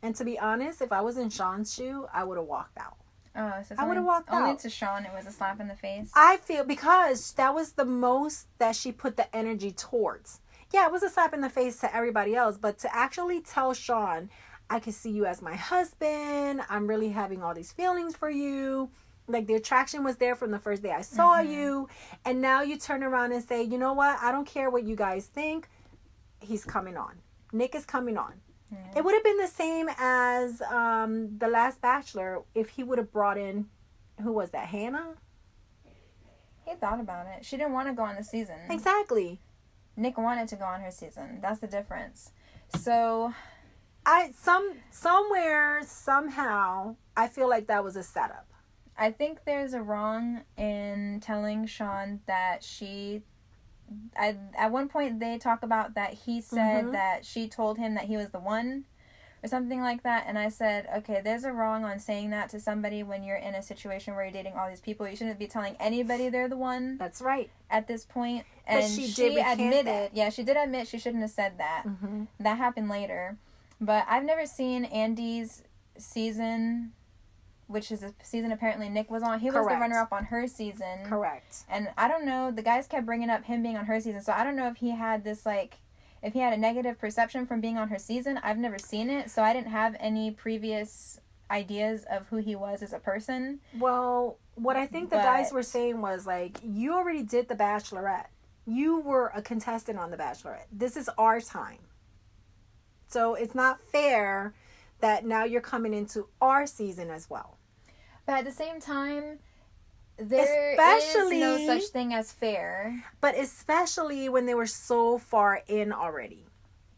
And to be honest, if I was in Sean's shoe, I would have walked out. Oh, so I would have walked out. Only to Sean, it was a slap in the face? I feel, because that was the most that she put the energy towards. Yeah, it was a slap in the face to everybody else, but to actually tell Sean, I can see you as my husband. I'm really having all these feelings for you. Like, the attraction was there from the first day I saw you. And now you turn around and say, you know what? I don't care what you guys think. he's coming on. Nick is coming on. Mm-hmm. It would have been the same as the last Bachelor if he would have brought in, who was that, Hannah? He thought about it. She didn't want to go on the season. Exactly. Nick wanted to go on her season. That's the difference. So, somewhere, somehow, I feel like that was a setup. I think there's a wrong in telling Sean that at one point they talk about that he said that she told him that he was the one or something like that, and I said, okay, there's a wrong on saying that to somebody when you're in a situation where you're dating all these people. You shouldn't be telling anybody they're the one. That's right. At this point. And but she admitted that. Yeah, she did admit she shouldn't have said that. Mm-hmm. That happened later. But I've never seen Andy's season, which is a season apparently Nick was on. He was the runner-up on her season. Correct. And I don't know, the guys kept bringing up him being on her season, so I don't know if he had this, like, if he had a negative perception from being on her season. I've never seen it, so I didn't have any previous ideas of who he was as a person. Well, what I think the guys were saying was, like, you already did the Bachelorette. You were a contestant on the Bachelorette. This is our time. So it's not fair that now you're coming into our season as well. But at the same time, there is no such thing as fair. But especially when they were so far in already.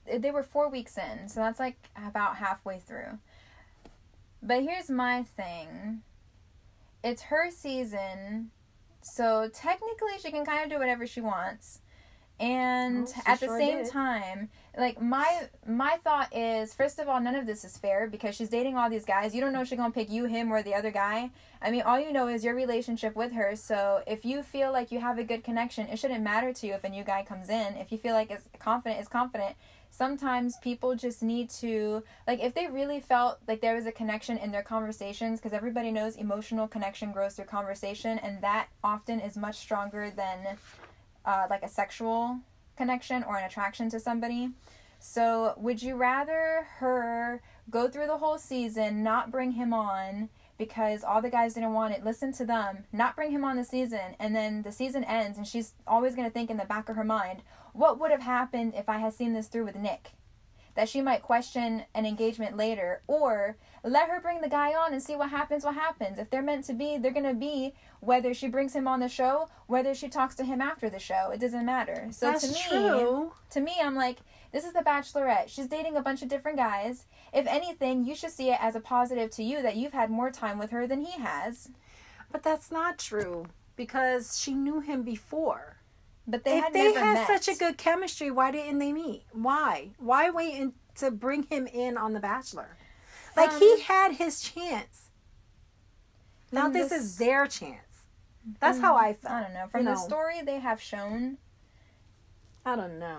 They were 4 weeks in, so that's like about halfway through. But here's my thing. It's her season, so technically she can kind of do whatever she wants. And at the same time, like, my thought is, first of all, none of this is fair because she's dating all these guys. You don't know if she's going to pick you, him, or the other guy. I mean, all you know is your relationship with her. So if you feel like you have a good connection, it shouldn't matter to you if a new guy comes in. If you feel like it's confident. Sometimes people just need to, like, if they really felt like there was a connection in their conversations, because everybody knows emotional connection grows through conversation, and that often is much stronger than like a sexual connection or an attraction to somebody. So would you rather her go through the whole season, not bring him on because all the guys didn't want it, listen to them, not bring him on the season, and then the season ends and she's always going to think in the back of her mind, what would have happened if I had seen this through with Nick? That she might question an engagement later, or let her bring the guy on and see what happens. If they're meant to be, they're going to be, whether she brings him on the show, whether she talks to him after the show. It doesn't matter. So That's true. To me, I'm like, this is the Bachelorette. She's dating a bunch of different guys. If anything, you should see it as a positive to you that you've had more time with her than he has. But that's not true, because she knew him before. But they if they had such a good chemistry, why didn't they meet? Why wait to bring him in on The Bachelor? Like, he had his chance. Now this is their chance. That's how I felt. I don't know. From the story they have shown, I don't know.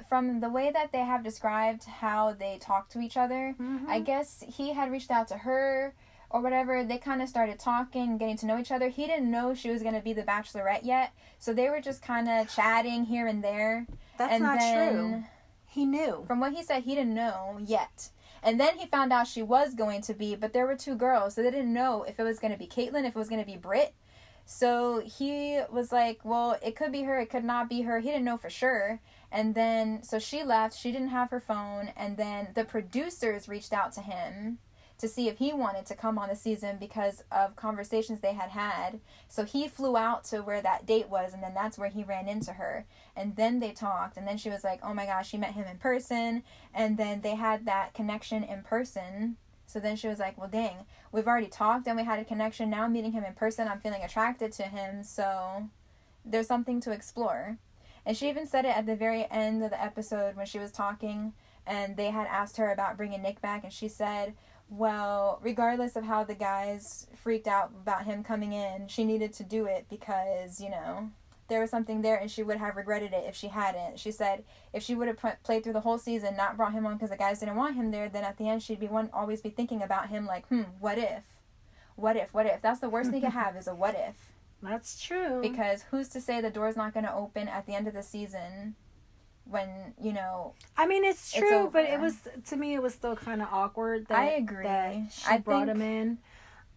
From the way that they have described how they talk to each other, I guess he had reached out to her or whatever. They kind of started talking, getting to know each other. He didn't know she was going to be the Bachelorette yet, so they were just kind of chatting here and there. That's not true. He knew. From what he said, he didn't know yet. And then he found out she was going to be, but there were two girls, so they didn't know if it was going to be Kaitlyn, if it was going to be Britt. So he was like, well, it could be her, it could not be her. He didn't know for sure. And then, so she left. She didn't have her phone. And then the producers reached out to him to see if he wanted to come on the season because of conversations they had had. So he flew out to where that date was, and then that's where he ran into her. And then they talked, and then she was like, oh my gosh, she met him in person. And then they had that connection in person. So then she was like, well, dang, we've already talked and we had a connection. Now I'm meeting him in person. I'm feeling attracted to him. So there's something to explore. And she even said it at the very end of the episode when she was talking and they had asked her about bringing Nick back. And she said, well, regardless of how the guys freaked out about him coming in, she needed to do it because, you know, there was something there and she would have regretted it if she hadn't. She said if she would have played through the whole season, not brought him on because the guys didn't want him there, then at the end she'd be always be thinking about him like, what if? What if? What if? That's the worst thing you have is a what if. That's true. Because who's to say the door's not going to open at the end of the season when, you know... I mean, it's true, but it was, to me, it was still kind of awkward that, I agree. that she brought him in.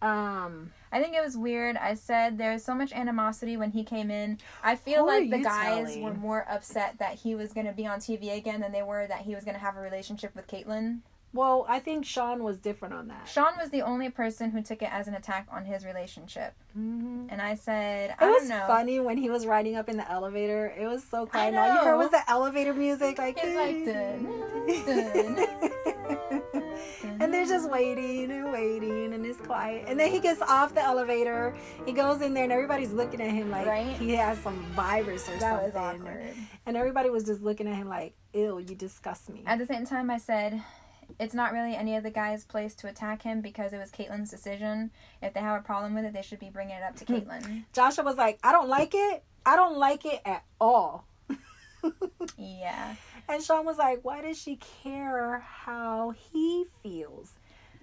I think it was weird. I said there was so much animosity when he came in. I feel like the guys were more upset that he was going to be on TV again than they were that he was going to have a relationship with Kaitlyn. Well, I think Sean was different on that. Sean was the only person who took it as an attack on his relationship. Mm-hmm. And I said, I don't know. It was funny when he was riding up in the elevator. It was so quiet. All you heard was the elevator music. Like, it's like, dun, dun. And they're just waiting and waiting, and it's quiet. And then he gets off the elevator. He goes in there, and everybody's looking at him like he has some virus or something. That was awkward. And everybody was just looking at him like, ew, you disgust me. At the same time, I said, it's not really any of the guys' place to attack him because it was Kaitlyn's decision. If they have a problem with it, they should be bringing it up to Kaitlyn. Joshua was like, I don't like it. I don't like it at all. Yeah. And Sean was like, why does she care how he feels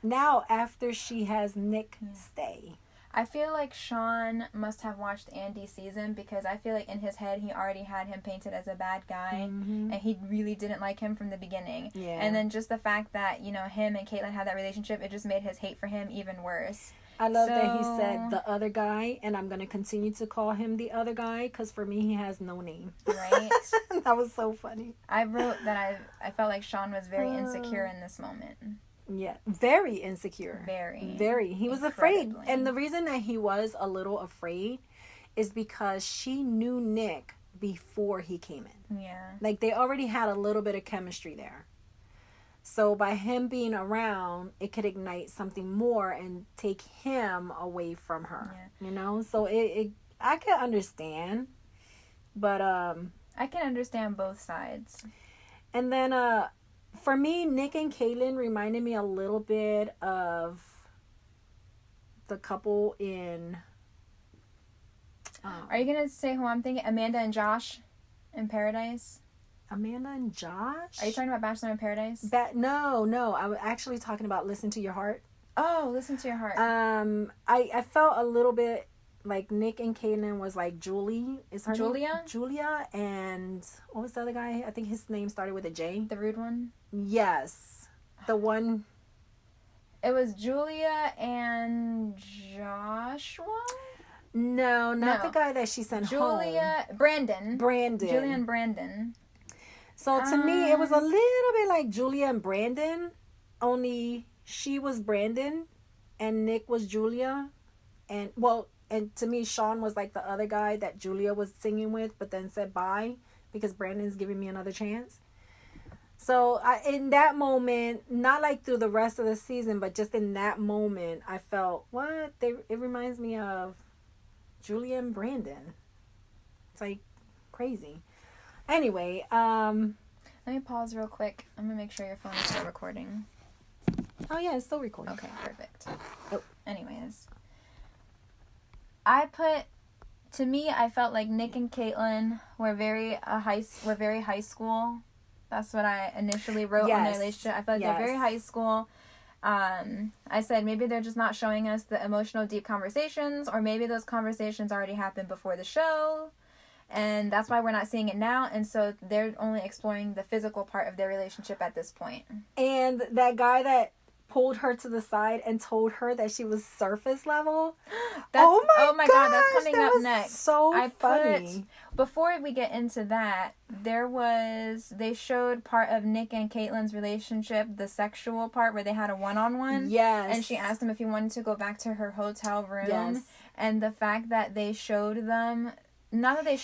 now after she has Nick stay? I feel like Sean must have watched Andy's season because I feel like in his head he already had him painted as a bad guy, and he really didn't like him from the beginning. Yeah. And then just the fact that, you know, him and Kaitlyn had that relationship, it just made his hate for him even worse. I love that he said the other guy, and I'm going to continue to call him the other guy because for me he has no name. Right? That was so funny. I wrote that I felt like Sean was very insecure in this moment. Yeah, very insecure. Very. He was afraid. And the reason that he was a little afraid is because she knew Nick before he came in. Yeah. Like, they already had a little bit of chemistry there. So by him being around, it could ignite something more and take him away from her. Yeah. You know? So I can understand. But I can understand both sides. And then for me, Nick and Kaitlyn reminded me a little bit of the couple in... Are you going to say who I'm thinking? Amanda and Josh in Paradise? Amanda and Josh? Are you talking about Bachelor in Paradise? No. I was actually talking about Listen to Your Heart. Oh, Listen to Your Heart. I felt a little bit like Nick and Kaitlyn was like Julie. Is her Julia? name? Julia. And what was the other guy? I think his name started with a J. The rude one? Yes. The one... It was Julia and Joshua? No, not the guy that she sent home. Brandon. Julia and Brandon. So to me, it was a little bit like Julia and Brandon, only she was Brandon and Nick was Julia. And to me, Sean was like the other guy that Julia was singing with, but then said bye because Brandon's giving me another chance. So in that moment, not like through the rest of the season, but just in that moment, I felt, it reminds me of Julia and Brandon. It's like crazy. Anyway, let me pause real quick. I'm gonna make sure your phone is still recording. Oh yeah, it's still recording. Okay, perfect. Oh. Anyways, to me, I felt like Nick and Kaitlyn were very high school. That's what I initially wrote on their relationship. I felt like they're very high school. I said maybe they're just not showing us the emotional, deep conversations, or maybe those conversations already happened before the show, and that's why we're not seeing it now. And so they're only exploring the physical part of their relationship at this point. And that guy that pulled her to the side and told her that she was surface level. Oh my god, that's coming up next. So funny. Before we get into that, they showed part of Nick and Kaitlyn's relationship, the sexual part where they had a one-on-one. Yes. And she asked him if he wanted to go back to her hotel room. Yes. And the fact that they showed them, they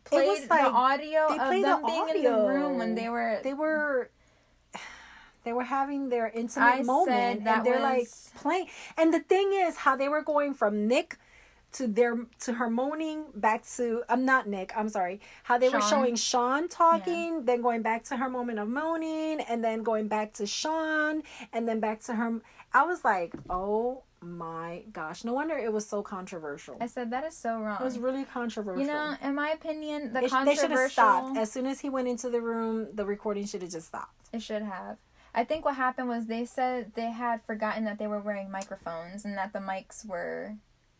played the audio of them being in the room when they were having their intimate moment, and they're like playing. And the thing is, how they were going from Nick to her moaning back to how they were showing Sean talking, then going back to her moment of moaning, and then going back to Sean, and then back to her. I was like, oh my gosh, no wonder it was so controversial. I said that is so wrong. It was really controversial. You know, in my opinion, they should have stopped as soon as he went into the room. The recording should have just stopped. It should have. I think what happened was they said they had forgotten that they were wearing microphones and that the mics were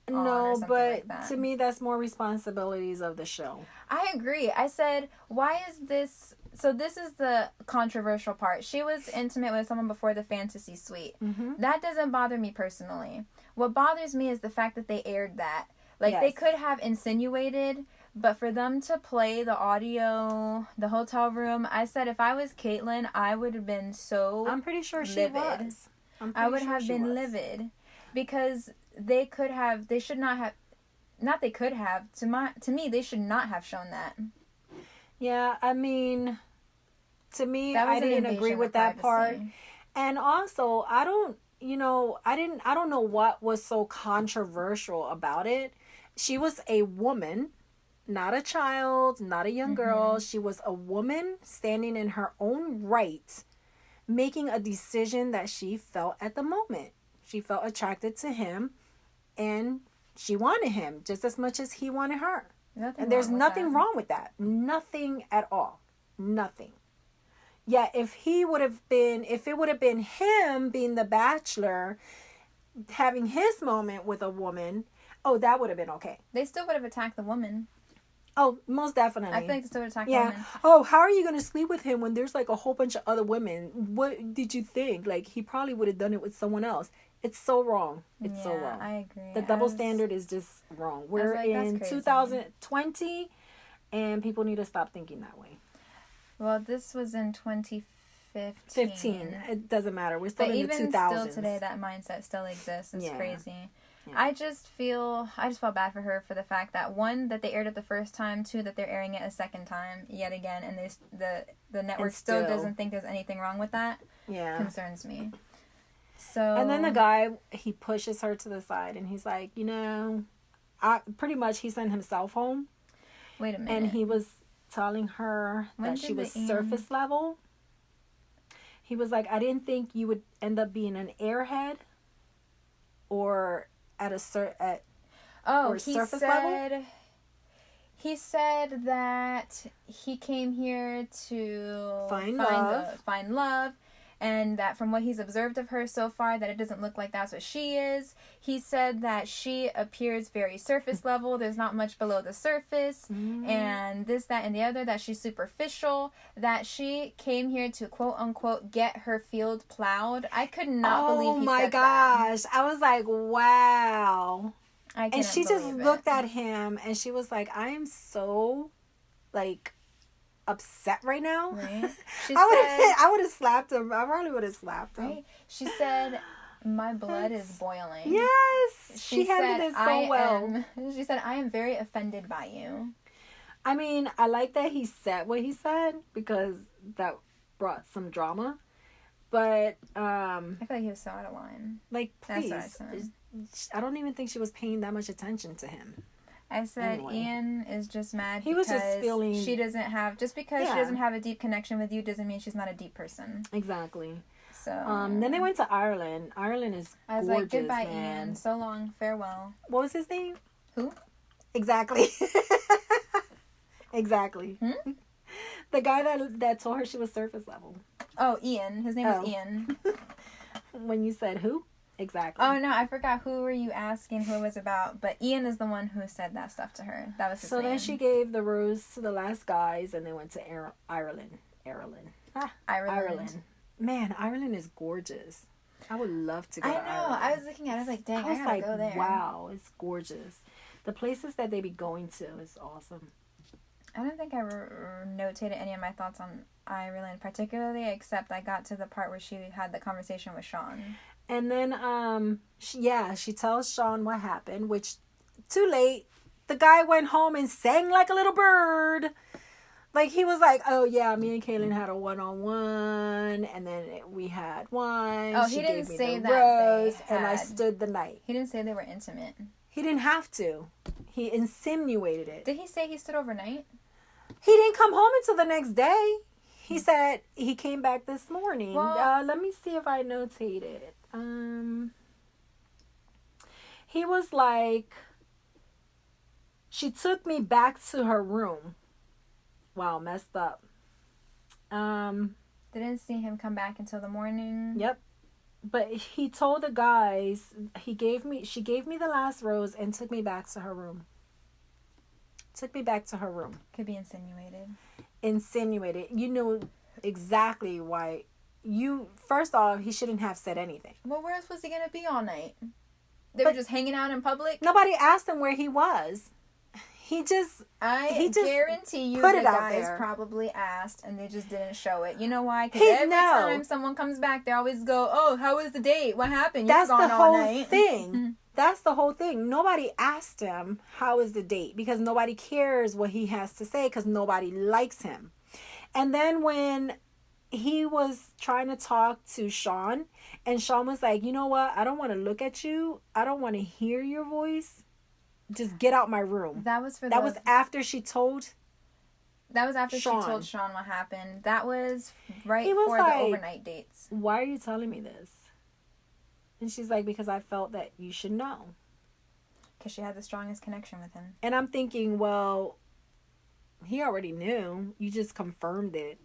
on No, or something but like that. to me, that's more responsibilities of the show. I agree. I said, why is this... So this is the controversial part. She was intimate with someone before the fantasy suite. Mm-hmm. That doesn't bother me personally. What bothers me is the fact that they aired that. Like, Yes. they could have insinuated, but for them to play the audio, the hotel room, I said if I was Kaitlyn, I would have been so I'm pretty sure she livid. was. I would have been livid. Because they should not have, not they could have, to me, they should not have shown that. Yeah, I mean, to me, That was I an didn't invasion agree of with that part. privacy. And also, I don't know what was so controversial about it. She was a woman, not a child, not a young girl. She was a woman standing in her own right, making a decision that she felt at the moment. She felt attracted to him, and she wanted him just as much as he wanted her. And there's nothing wrong with that. Nothing at all. Nothing. Yeah, if it would have been him being the bachelor, having his moment with a woman, oh, that would have been okay. They still would have attacked the woman. Oh, most definitely. I feel like they still would attack the woman. Oh, how are you going to sleep with him when there's like a whole bunch of other women? What did you think? Like, he probably would have done it with someone else. It's so wrong. It's so wrong. I agree. The double standard is just wrong. We're in 2020, and people need to stop thinking that way. Well, this was in 2015. It doesn't matter. We're still in the 2000s. But even still today, that mindset still exists. It's crazy. Yeah. I just felt bad for her for the fact that, one, that they aired it the first time, two, that they're airing it a second time yet again, and the network still doesn't think there's anything wrong with that. Yeah. Concerns me. So, and then the guy, he pushes her to the side, and he's like, pretty much he sent himself home. Wait a minute. And he was telling her that she was surface level. He was like, I didn't think you would end up being an airhead or at a surface level. He said that he came here to find love, and that from what he's observed of her so far, that it doesn't look like that's what she is. He said that she appears very surface level. There's not much below the surface. And this, that, and the other, that she's superficial. That she came here to, quote unquote, get her field plowed. I could not believe he said that. Oh my gosh. I was like, wow. And she just looked at him, and she was like, I am so, like, upset right now. Right. I would have slapped him. I probably would have slapped him. Right. She said, my blood is boiling. Yes. She handled it so well. She said, I am very offended by you. I mean, I like that he said what he said, because that brought some drama. But I feel like he was so out of line. Like, please. That's what I said. I don't even think she was paying that much attention to him. I said, anyway. Ian is just mad he was just feeling... she doesn't have... Just because she doesn't have a deep connection with you doesn't mean she's not a deep person. Exactly. So... then they went to Ireland. Ireland is gorgeous, I was like, goodbye, man. Ian. So long. Farewell. What was his name? Who? Exactly. Exactly. Hmm? The guy that told her she was surface level. Oh, Ian. His name was Ian. When you said who? Exactly. Oh, no, I forgot who were you asking who it was about. But Ian is the one who said that stuff to her. That was his name. So then she gave the rose to the last guys, and they went to Ireland. Ireland. Man, Ireland is gorgeous. I would love to go to Ireland. I know. I was looking at it, I was like, dang, I gotta go there. Wow, it's gorgeous. The places that they be going to is awesome. I don't think I notated any of my thoughts on Ireland particularly, except I got to the part where she had the conversation with Sean. And then, she tells Sean what happened, which, too late. The guy went home and sang like a little bird. Like, he was like, oh, yeah, me and Kaitlyn had a one-on-one, and then we had wine. Oh, he didn't say that rose, and I stood the night. He didn't say they were intimate. He didn't have to. He insinuated it. Did he say he stood overnight? He didn't come home until the next day. He said he came back this morning. Well, let me see if I notated. He was like, she took me back to her room. Wow, messed up. Didn't see him come back until the morning. Yep. But he told the guys, she gave me the last rose and took me back to her room. Could be insinuated. You know exactly why. First off, he shouldn't have said anything. Well, where else was he going to be all night? They were just hanging out in public? Nobody asked him where he was. He just guarantee you put the it out guys there. probably asked and they just didn't show it. You know why? Because every time someone comes back, they always go, "Oh, how was the date? What happened? You're gone all night." That's the whole thing. Nobody asked him how is the date because nobody cares what he has to say because nobody likes him. And then when he was trying to talk to Sean and Sean was like, "You know what? I don't want to look at you. I don't want to hear your voice. Just get out my room." That was after she told she told Sean what happened. That was right before the overnight dates. "Why are you telling me this?" And she's like, "Because I felt that you should know." Because she had the strongest connection with him. And I'm thinking, well, he already knew. You just confirmed it.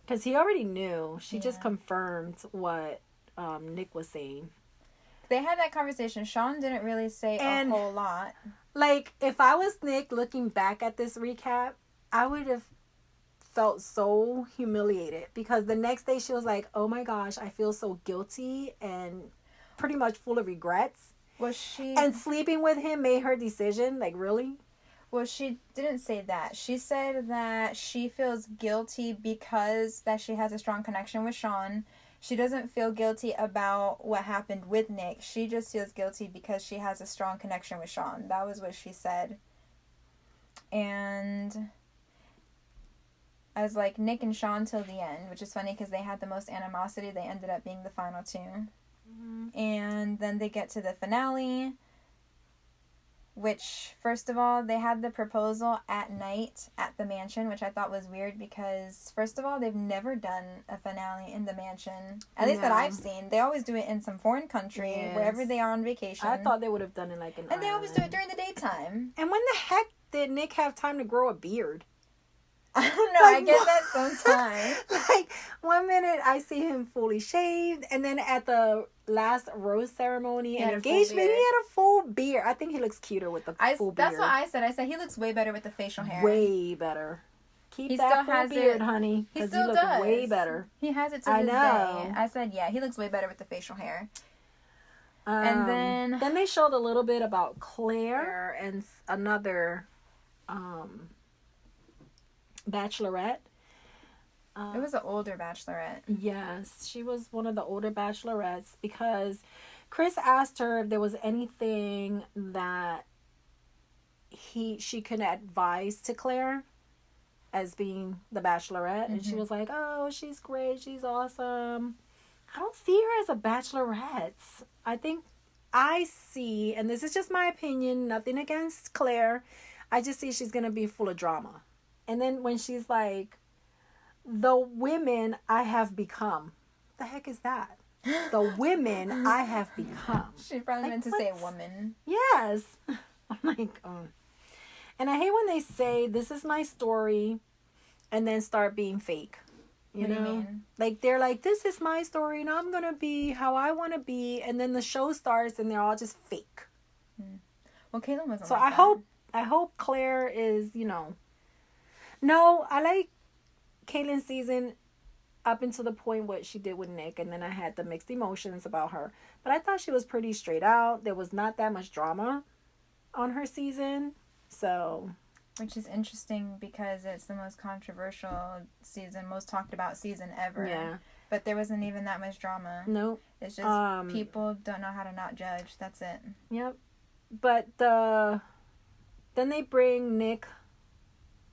Because he already knew. She just confirmed what Nick was saying. They had that conversation. Sean didn't really say a whole lot. Like, if I was Nick looking back at this recap, I would have felt so humiliated. Because the next day she was like, "Oh my gosh, I feel so guilty and pretty much full of regrets." And sleeping with him made her decision. Like, really? Well, she didn't say that. She said that she feels guilty because that she has a strong connection with Sean. She doesn't feel guilty about what happened with Nick. She just feels guilty because she has a strong connection with Sean. That was what she said. And I was like, Nick and Sean till the end, which is funny because they had the most animosity. They ended up being the final two. Mm-hmm. And then they get to the finale, which, first of all, they had the proposal at night at the mansion, which I thought was weird because, first of all, they've never done a finale in the mansion. At least that I've seen. They always do it in some foreign country, wherever they are on vacation. I thought they would have done it like an And they always do it during the daytime. And when the heck did Nick have time to grow a beard? I don't know. I get that sometimes. Like, one minute I see him fully shaved, and then at the last rose ceremony and engagement, he had a full beard. I think he looks cuter with the full beard. That's what I said. I said he looks way better with the facial hair. Way better. Keep that full beard, honey. He still does. Way better. He has it to this day. I said, yeah, he looks way better with the facial hair. And then they showed a little bit about Claire and another bachelorette. It was an older bachelorette. Yes, she was one of the older bachelorettes because Chris asked her if there was anything that she could advise to Claire as being the bachelorette. Mm-hmm. And she was like, "Oh, she's great. She's awesome." I don't see her as a bachelorette. I think I see, and this is just my opinion, nothing against Claire, I just see she's going to be full of drama. And then when she's like, "The women I have become." The heck is that? The women I have become. She probably meant to say woman. Yes. I'm like, oh. And I hate when they say, "This is my story," and then start being fake. You know? Do you mean? Like, they're like, "This is my story, and I'm going to be how I want to be." And then the show starts, and they're all just fake. Well, Kaitlyn wasn't so like I hope Claire is, No, I like Kaitlyn's season up until the point what she did with Nick, and then I had the mixed emotions about her. But I thought she was pretty straight out. There was not that much drama on her season, so... Which is interesting because it's the most controversial season, most talked about season ever. Yeah. But there wasn't even that much drama. Nope. It's just people don't know how to not judge. That's it. Yep. But then they bring Nick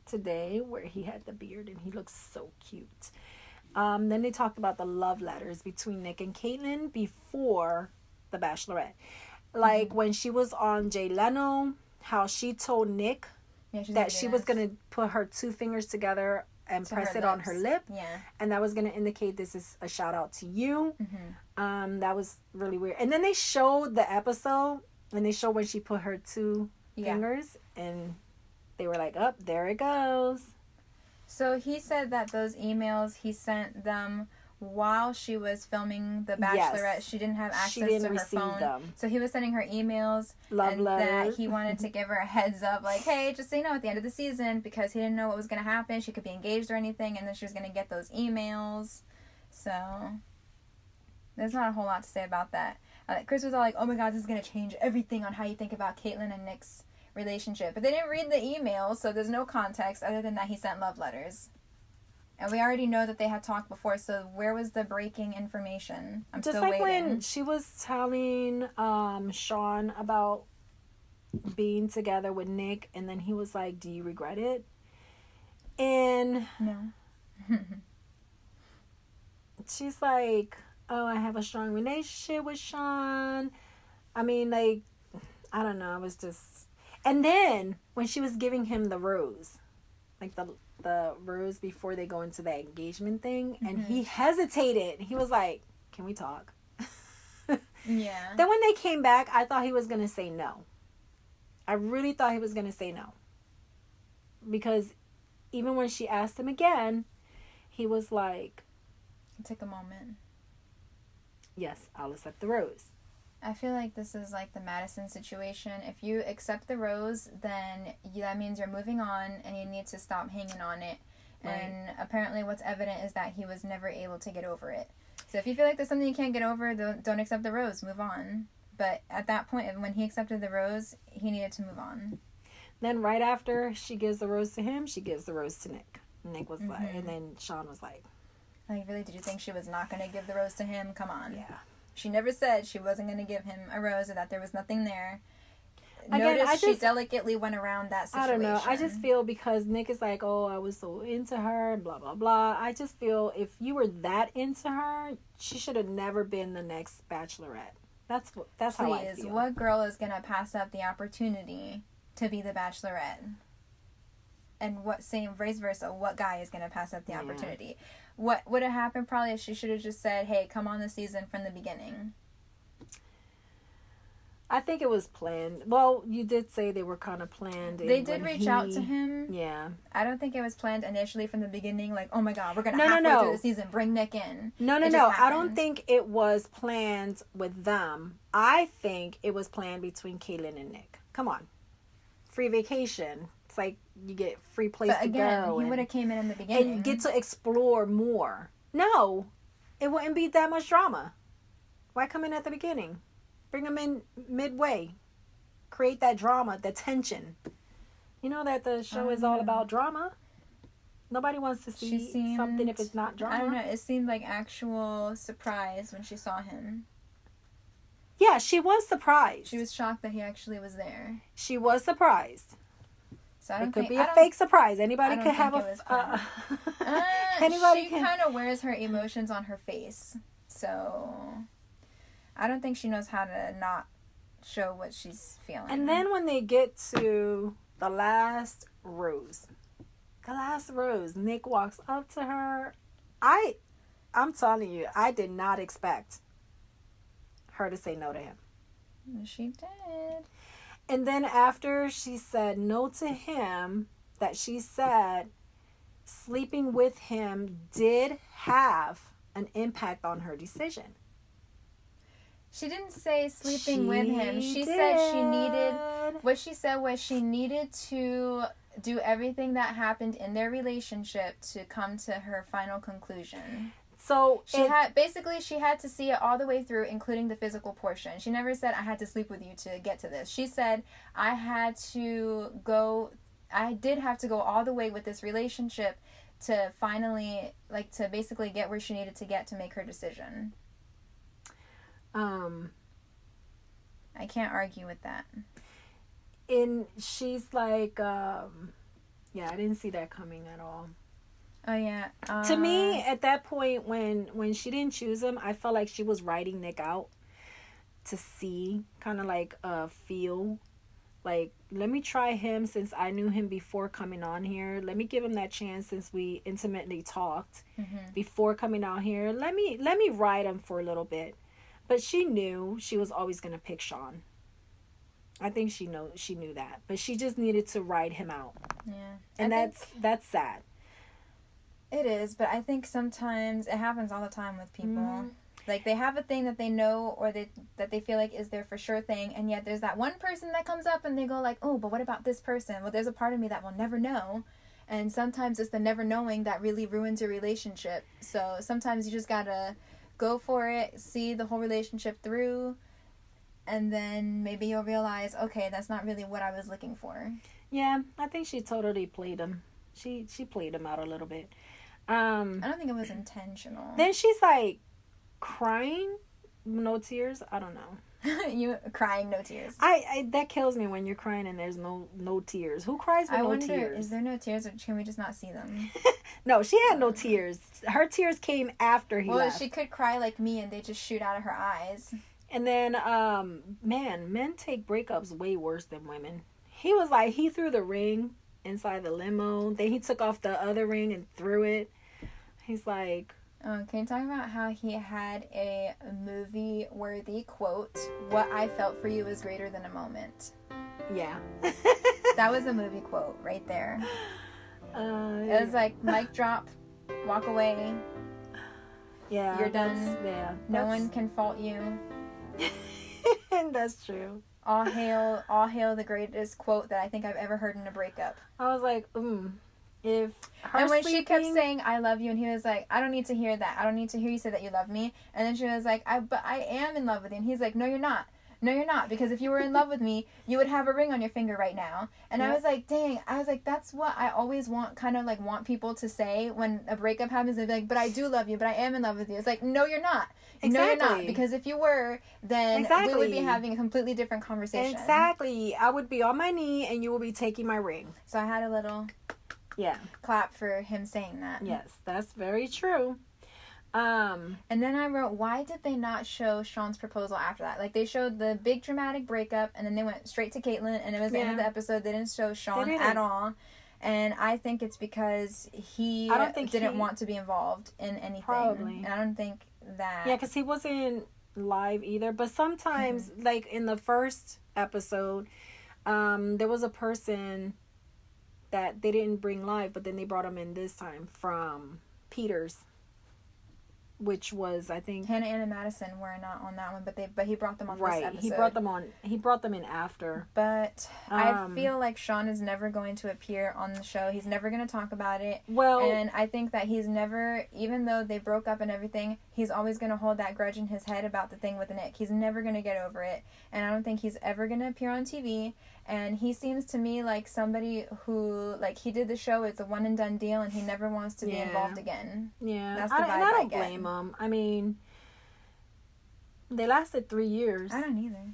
today where he had the beard and he looks so cute. Then they talked about the love letters between Nick and Kaitlyn before the Bachelorette. Like when she was on Jay Leno, how she told Nick that she was going to put her two fingers together and press it on her lip. Yeah. And that was going to indicate this is a shout out to you. Mm-hmm. That was really weird. And then they showed the episode and they showed when she put her two fingers and they were like, "Oh, there it goes." So he said that those emails he sent them while she was filming The Bachelorette. Yes. She didn't have access to her phone. Them. So he was sending her emails. Love letters. That he wanted to give her a heads up, like, hey, just so you know, at the end of the season, because he didn't know what was going to happen, she could be engaged or anything, and then she was going to get those emails. So there's not a whole lot to say about that. Chris was all like, oh my god, this is going to change everything on how you think about Kaitlyn and Nick's relationship. But they didn't read the emails, so there's no context other than that he sent love letters. And we already know that they had talked before, so where was the breaking information? I'm just still like waiting. When she was telling Sean about being together with Nick, and then he was like, do you regret it? And no. She's like, oh, I have a strong relationship with Sean. I mean, like, I don't know. I was just... And then, when she was giving him the rose, like the rose before they go into that engagement thing, and he hesitated. He was like, can we talk? Yeah. Then when they came back, I thought he was going to say no. I really thought he was going to say no. Because even when she asked him again, he was like... Take a moment. Yes, I'll accept the rose. I feel like this is like the Madison situation. If you accept the rose, then that means you're moving on and you need to stop hanging on it. Right. And apparently what's evident is that he was never able to get over it. So if you feel like there's something you can't get over, don't accept the rose. Move on. But at that point, when he accepted the rose, he needed to move on. Then right after she gives the rose to him, she gives the rose to Nick. Nick was like, and then Sean was like, really, did you think she was not going to give the rose to him? Come on. Yeah. She never said she wasn't going to give him a rose or that there was nothing there. Again, Notice she delicately went around that situation. I don't know. I just feel because Nick is like, oh, I was so into her, blah, blah, blah. I just feel if you were that into her, she should have never been the next Bachelorette. That's how I feel. What girl is going to pass up the opportunity to be the Bachelorette? And vice versa, what guy is going to pass up the opportunity? What would have happened probably is she should have just said, hey, come on the season from the beginning. I think it was planned. Well, you did say they were kind of planned. They did reach out to him. Yeah. I don't think it was planned initially from the beginning, like, oh my god, we're going to halfway through the season, bring Nick in. No. I don't think it was planned with them. I think it was planned between Kaitlyn and Nick. Come on. Free vacation. It's like you get free place to go. He would have came in the beginning. And get to explore more. No. It wouldn't be that much drama. Why come in at the beginning? Bring them in midway. Create that drama, the tension. You know that the show is all about drama? Nobody wants to see something if it's not drama. I don't know. It seemed like actual surprise when she saw him. Yeah, she was surprised. She was shocked that he actually was there. She was surprised. So I don't it could be a fake surprise. Anybody could have she kind of wears her emotions on her face. So I don't think she knows how to not show what she's feeling. And then when they get to the last rose, Nick walks up to her. I'm telling you, I did not expect her to say no to him. She did. And then after she said no to him, that she said sleeping with him did have an impact on her decision. She didn't say sleeping with him. She said she needed... What she said was she needed to do everything that happened in their relationship to come to her final conclusion. So she had to see it all the way through, including the physical portion. She never said, I had to sleep with you to get to this. She said, I did have to go all the way with this relationship to finally, to basically get where she needed to get to make her decision. I can't argue with that. And she's like, yeah, I didn't see that coming at all. Oh, yeah. To me, at that point, when she didn't choose him, I felt like she was writing Nick out to see, kind of feel. Like, let me try him since I knew him before coming on here. Let me give him that chance since we intimately talked before coming out here. Let me ride him for a little bit. But she knew she was always going to pick Sean. I think she knew that. But she just needed to ride him out. Yeah. And that's sad. It is, but I think sometimes it happens all the time with people. Mm-hmm. Like, they have a thing that they know or that they feel like is their for sure thing, and yet there's that one person that comes up and they go like, oh, but what about this person? Well, there's a part of me that will never know. And sometimes it's the never knowing that really ruins a relationship. So sometimes you just gotta go for it, see the whole relationship through, and then maybe you'll realize, okay, that's not really what I was looking for. Yeah, I think she totally played him. She played him out a little bit. I don't think it was intentional. Then she's like crying, no tears. I don't know. You crying, no tears. I that kills me when you're crying and there's no tears. Who cries with no tears? Is there no tears, or can we just not see them? No, she had no tears. Her tears came after he left. She could cry like me and they just shoot out of her eyes. And then, man, men take breakups way worse than women. He was like, he threw the ring inside the limo. Then he took off the other ring and threw it. He's like... Can you talk about how he had a movie-worthy quote, "What I felt for you is greater than a moment." Yeah. That was a movie quote right there. It was like, mic drop, walk away. Yeah. You're done. No one can fault you. That's true. All hail the greatest quote that I think I've ever heard in a breakup. I was like, if her and when she kept saying "I love you," and he was like, "I don't need to hear that. I don't need to hear you say that you love me." And then she was like, "But I am in love with you." And he's like, "No, you're not. No, you're not. Because if you were in love with me, you would have a ring on your finger right now." And yep. I was like, dang. I was like, that's what I always want people to say when a breakup happens. They'd be like, "But I do love you. But I am in love with you." It's like, no, you're not. Exactly. No, you're not. Because if you were, then we would be having a completely different conversation. Exactly. I would be on my knee and you will be taking my ring. So I had a little... clap for him saying that. Yes, that's very true. And then I wrote, why did they not show Sean's proposal after that? Like, they showed the big dramatic breakup, and then they went straight to Kaitlyn, and it was the end of the episode. They didn't show Sean at all. And I think it's because he didn't want to be involved in anything. Probably. And I don't think that... Yeah, because he wasn't live either. But sometimes, like in the first episode, there was a person... that they didn't bring live, but then they brought him in this time from Peter's, which was, I think, Hannah and Madison were not on that one, but he brought them on this episode. He brought them in after. But I feel like Sean is never going to appear on the show. He's never going to talk about it. Well, and I think that he's never, even though they broke up and everything, he's always going to hold that grudge in his head about the thing with Nick. He's never going to get over it, and I don't think he's ever going to appear on TV. And he seems to me like somebody who, like, he did the show, it's a one and done deal, and he never wants to be involved again. Yeah. That's the vibe I don't blame him. I mean, they lasted 3 years. I don't either.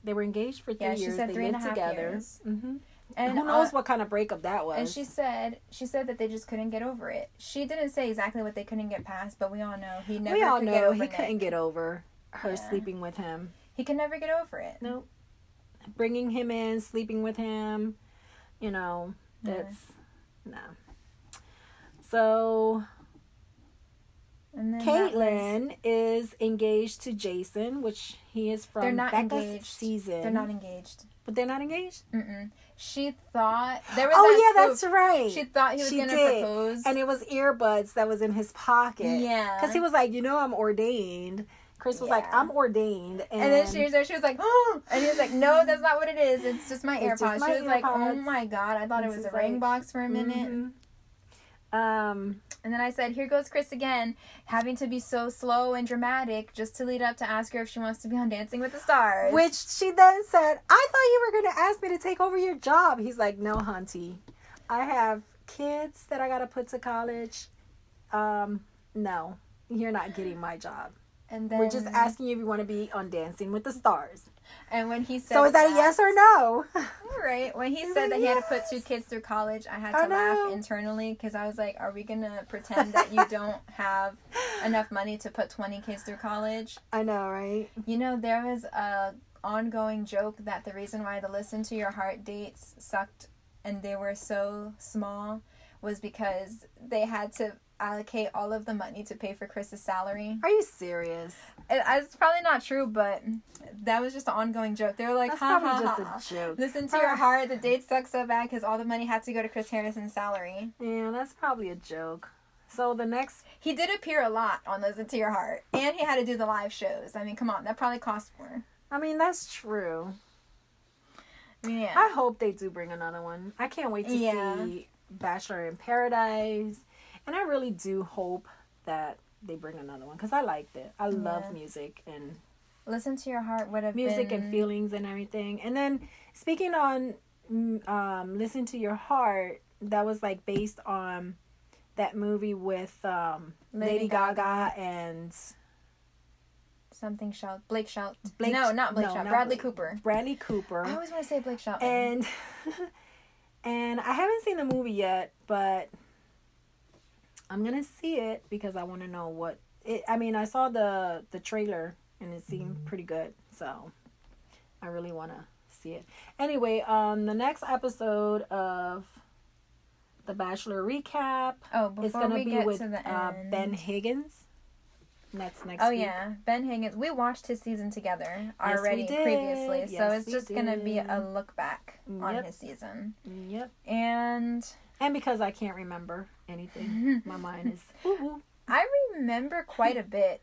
They were engaged for 3 years. She said they 3.5 lived together. years. Mm-hmm. And who knows what kind of breakup that was. And she said that they just couldn't get over it. She didn't say exactly what they couldn't get past, but we all know he never could get over Nick. Couldn't get over her sleeping with him. He can never get over it. Nope. Bringing him in, sleeping with him, that's no. So Kaitlyn is engaged to Jason, which he is from Becca's season. They're not engaged. But they're not engaged? Mm-mm. She thought... There was that's right. She thought he was going to propose. And it was earbuds that was in his pocket. Yeah. Because he was like, I'm ordained. Chris was like, I'm ordained. And then she was like, oh! And he was like, no, that's not what it is. It's just my AirPods. She was like, oh my God. I thought it was a ring box for a minute. Mm-hmm. And then I said, here goes Chris again, having to be so slow and dramatic just to lead up to ask her if she wants to be on Dancing with the Stars. Which she then said, I thought you were going to ask me to take over your job. He's like, no, hunty. I have kids that I got to put to college. No, you're not getting my job. And then, we're just asking you if you want to be on Dancing with the Stars. And when he said, so is that a yes or no? Right. When he said that he had to put 2 kids through college, I had to laugh internally because I was like, are we going to pretend that you don't have enough money to put 20 kids through college? I know, right? There was a ongoing joke that the reason why the Listen to Your Heart dates sucked and they were so small was because they had to allocate all of the money to pay for Chris's salary. Are you serious? It's probably not true, but that was just an ongoing joke. They were like, that's probably just a joke. Listen to your heart. The date sucks so bad because all the money had to go to Chris Harrison's salary. Yeah, that's probably a joke. So the next... He did appear a lot on Listen to Your Heart. And he had to do the live shows. I mean, come on. That probably cost more. I mean, that's true. Yeah. I hope they do bring another one. I can't wait to see Bachelor in Paradise. And I really do hope that they bring another one. Because I liked it. I love music and... Listen to Your Heart would have music been... and feelings and everything. And then, speaking on Listen to Your Heart, that was like based on that movie with Lady Gaga and... Something Shelton. Blake Shelton. Blake, no, not Blake Shelton. Bradley Blake, Cooper. Bradley Cooper. I always want to say Blake Shelton. And I haven't seen the movie yet, but I'm going to see it because I want to know what... I mean, I saw the trailer and it seemed pretty good. So, I really want to see it. Anyway, the next episode of The Bachelor Recap is going to be with Ben Higgins. That's next week. Yeah, Ben Higgins. We watched his season together already previously, so it's just going to be a look back on his season. Yep. And because I can't remember anything, my mind is... I remember quite a bit.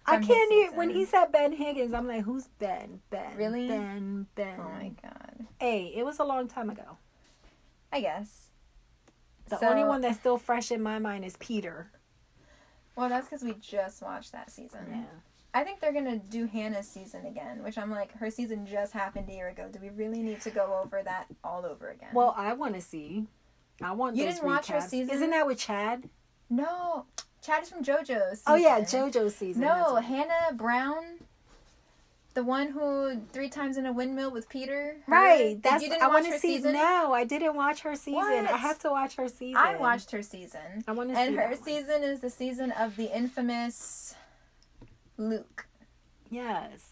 I can't even... When he said Ben Higgins, I'm like, who's Ben? Ben. Really? Ben. Oh my god. Hey, it was a long time ago. I guess. The only one that's still fresh in my mind is Peter. Well, that's because we just watched that season. Yeah. I think they're going to do Hannah's season again, which I'm like, her season just happened a year ago. Do we really need to go over that all over again? Well, I want to see. I want You those didn't watch recaps. her season? Isn't that with Chad? No. Chad is from JoJo's season. Oh, yeah, JoJo's season. No, Hannah Brown. The one who 3 times in a windmill with Peter. Her. Right. I want to see. No, I didn't watch her season. What? I have to watch her season. I watched her season. I want to see And her that one. season is the season of the infamous Luke. Yes.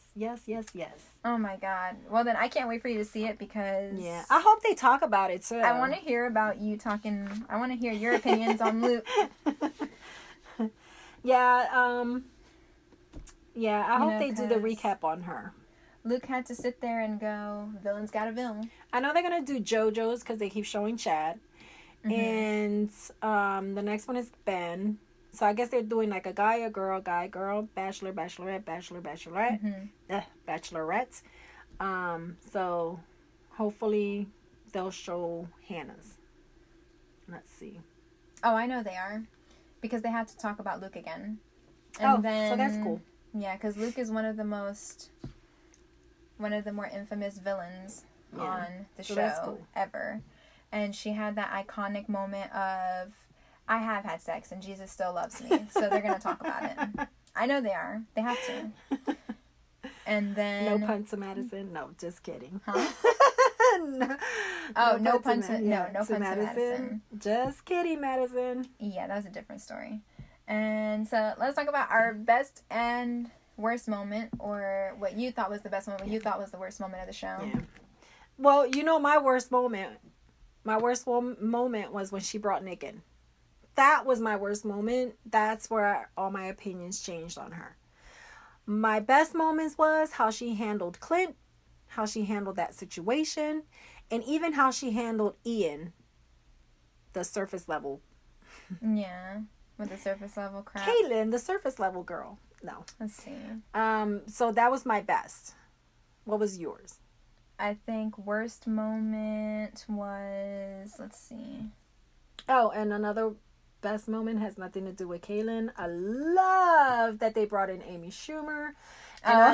Oh my god. Well then I can't wait for you to see it because... Yeah. I hope they talk about it too. I want to hear about you talking... I want to hear your opinions on Luke. Yeah, I hope they do the recap on her. Luke had to sit there and go, villain's got a villain. I know they're going to do JoJo's because they keep showing Chad. Mm-hmm. And the next one is Ben. So I guess they're doing like a guy, girl, bachelor, bachelorette, bachelor, bachelorette, bachelorette. So hopefully they'll show Hannah's. Let's see. Oh, I know they are. Because they have to talk about Luke again. And so that's cool. Yeah, because Luke is one of the more infamous villains on the show ever. And she had that iconic moment of, I have had sex and Jesus still loves me. So they're going to talk about it. I know they are. They have to. And then... No pun to Madison? No, just kidding. Huh? No pun to Madison. Just kidding, Madison. Yeah, that was a different story. And so let's talk about our best and worst moment, or what you thought was the best moment, what you thought was the worst moment of the show. Yeah. Well, my worst moment was when she brought Nick in. That was my worst moment. That's where all my opinions changed on her. My best moments was how she handled Clint, how she handled that situation, and even how she handled Ian, the surface level. Yeah, with the surface level crap. Kaitlyn, the surface level girl. No. Let's see. So that was my best. What was yours? I think worst moment was, let's see. Oh, and another best moment has nothing to do with Kaitlyn. I love that they brought in Amy Schumer. And I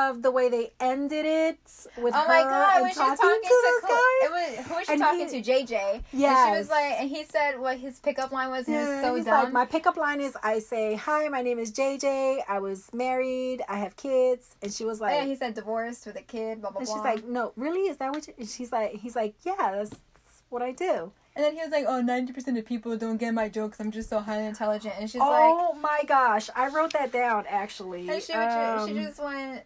love the way they ended it with her. Oh my god, when she was talking to those guys. Who was she talking to? JJ. Yeah. And she was like, and he said what his pickup line was. He was so he's dumb. like, my pickup line is, I say, hi, my name is JJ. I was married. I have kids. And she was like, yeah, he said divorced with a kid, blah, blah, and blah. she's like, no, really? Is that what you, and he's like, yeah, that's what I do. And then he was like, oh, 90% of people don't get my jokes. I'm just so highly intelligent. And she's like... Oh, my gosh. I wrote that down, actually. And she just went,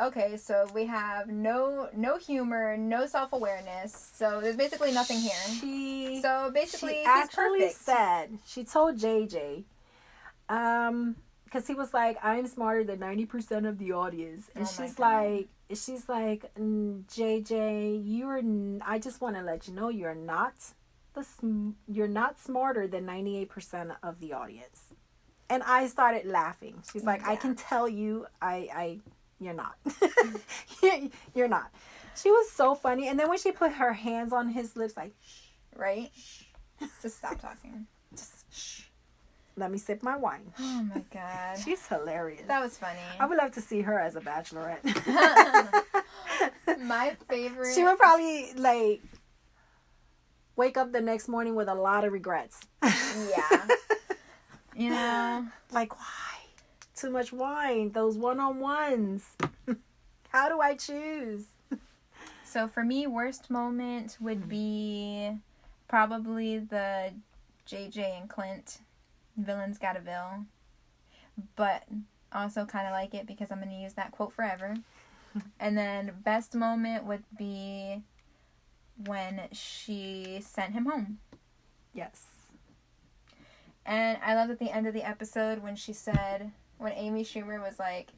okay, so we have no humor, no self-awareness. So there's basically nothing here. She actually said, she told JJ, because he was like, I'm smarter than 90% of the audience. And she's like, JJ, I just want to let you know you're not you're not smarter than 98% of the audience. And I started laughing. She's like, I can tell you, you're not. You're not. She was so funny. And then when she put her hands on his lips, like, shh, right? Just stop talking. Just shh. Let me sip my wine. Oh my God. She's hilarious. That was funny. I would love to see her as a bachelorette. My favorite. She would probably like wake up the next morning with a lot of regrets. Yeah. You know, like, why? Too much wine. Those one-on-ones. How do I choose? So for me, worst moment would be probably the JJ and Clint Villains Gotta Bill. But also kind of like it because I'm going to use that quote forever. And then best moment would be when she sent him home. Yes. And I loved at the end of the episode when she said, when Amy Schumer was like,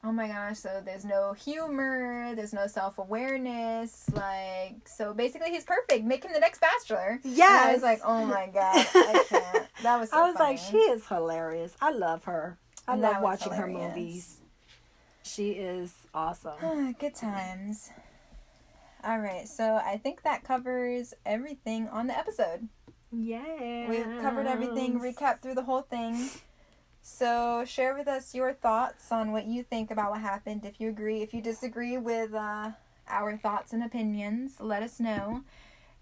oh my gosh, so there's no humor, there's no self-awareness, like, so basically he's perfect, make him the next Bachelor. Yes. And I was like, oh my God, I can't. That was so I was funny. like, she is hilarious. I love her. I love watching hilarious. her movies. She is awesome. Good times. All right, so I think that covers everything on the episode. Yeah. We've covered everything, recapped through the whole thing. So share with us your thoughts on what you think about what happened. If you agree, if you disagree with our thoughts and opinions, let us know.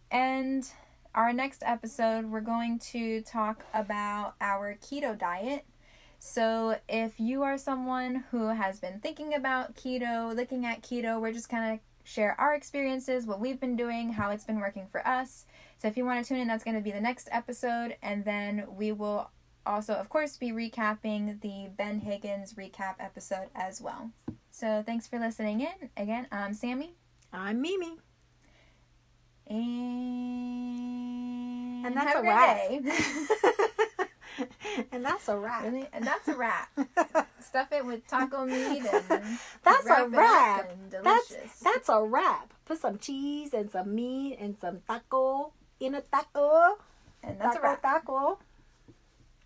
And our next episode, we're going to talk about our keto diet. So if you are someone who has been thinking about keto, looking at keto, we're just kind of share our experiences, what we've been doing, how it's been working for us. So if you want to tune in, that's going to be the next episode. And then we will also, of course, be recapping the Ben Higgins recap episode as well. So thanks for listening in. Again, I'm Sammy. I'm Mimi. And that's have a great wrap. day. And that's a wrap. Really? And that's a wrap. Stuff it with taco meat and that's a wrap. And delicious. That's a wrap. Put some cheese and some meat and some taco in a taco. And that's a wrap. Taco.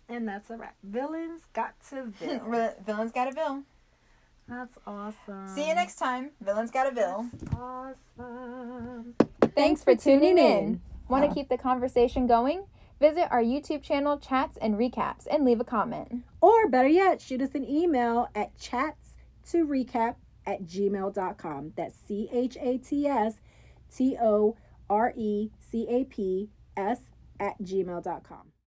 And that's a wrap. Villains got to bill. Villains got a bill. That's awesome. See you next time. Villains got a bill. That's awesome. Thanks for tuning in. Want to keep the conversation going? Visit our YouTube channel, Chats and Recaps, and leave a comment. Or better yet, shoot us an email at chatsToRecap@gmail.com. That's CHATSTORECAPS@gmail.com.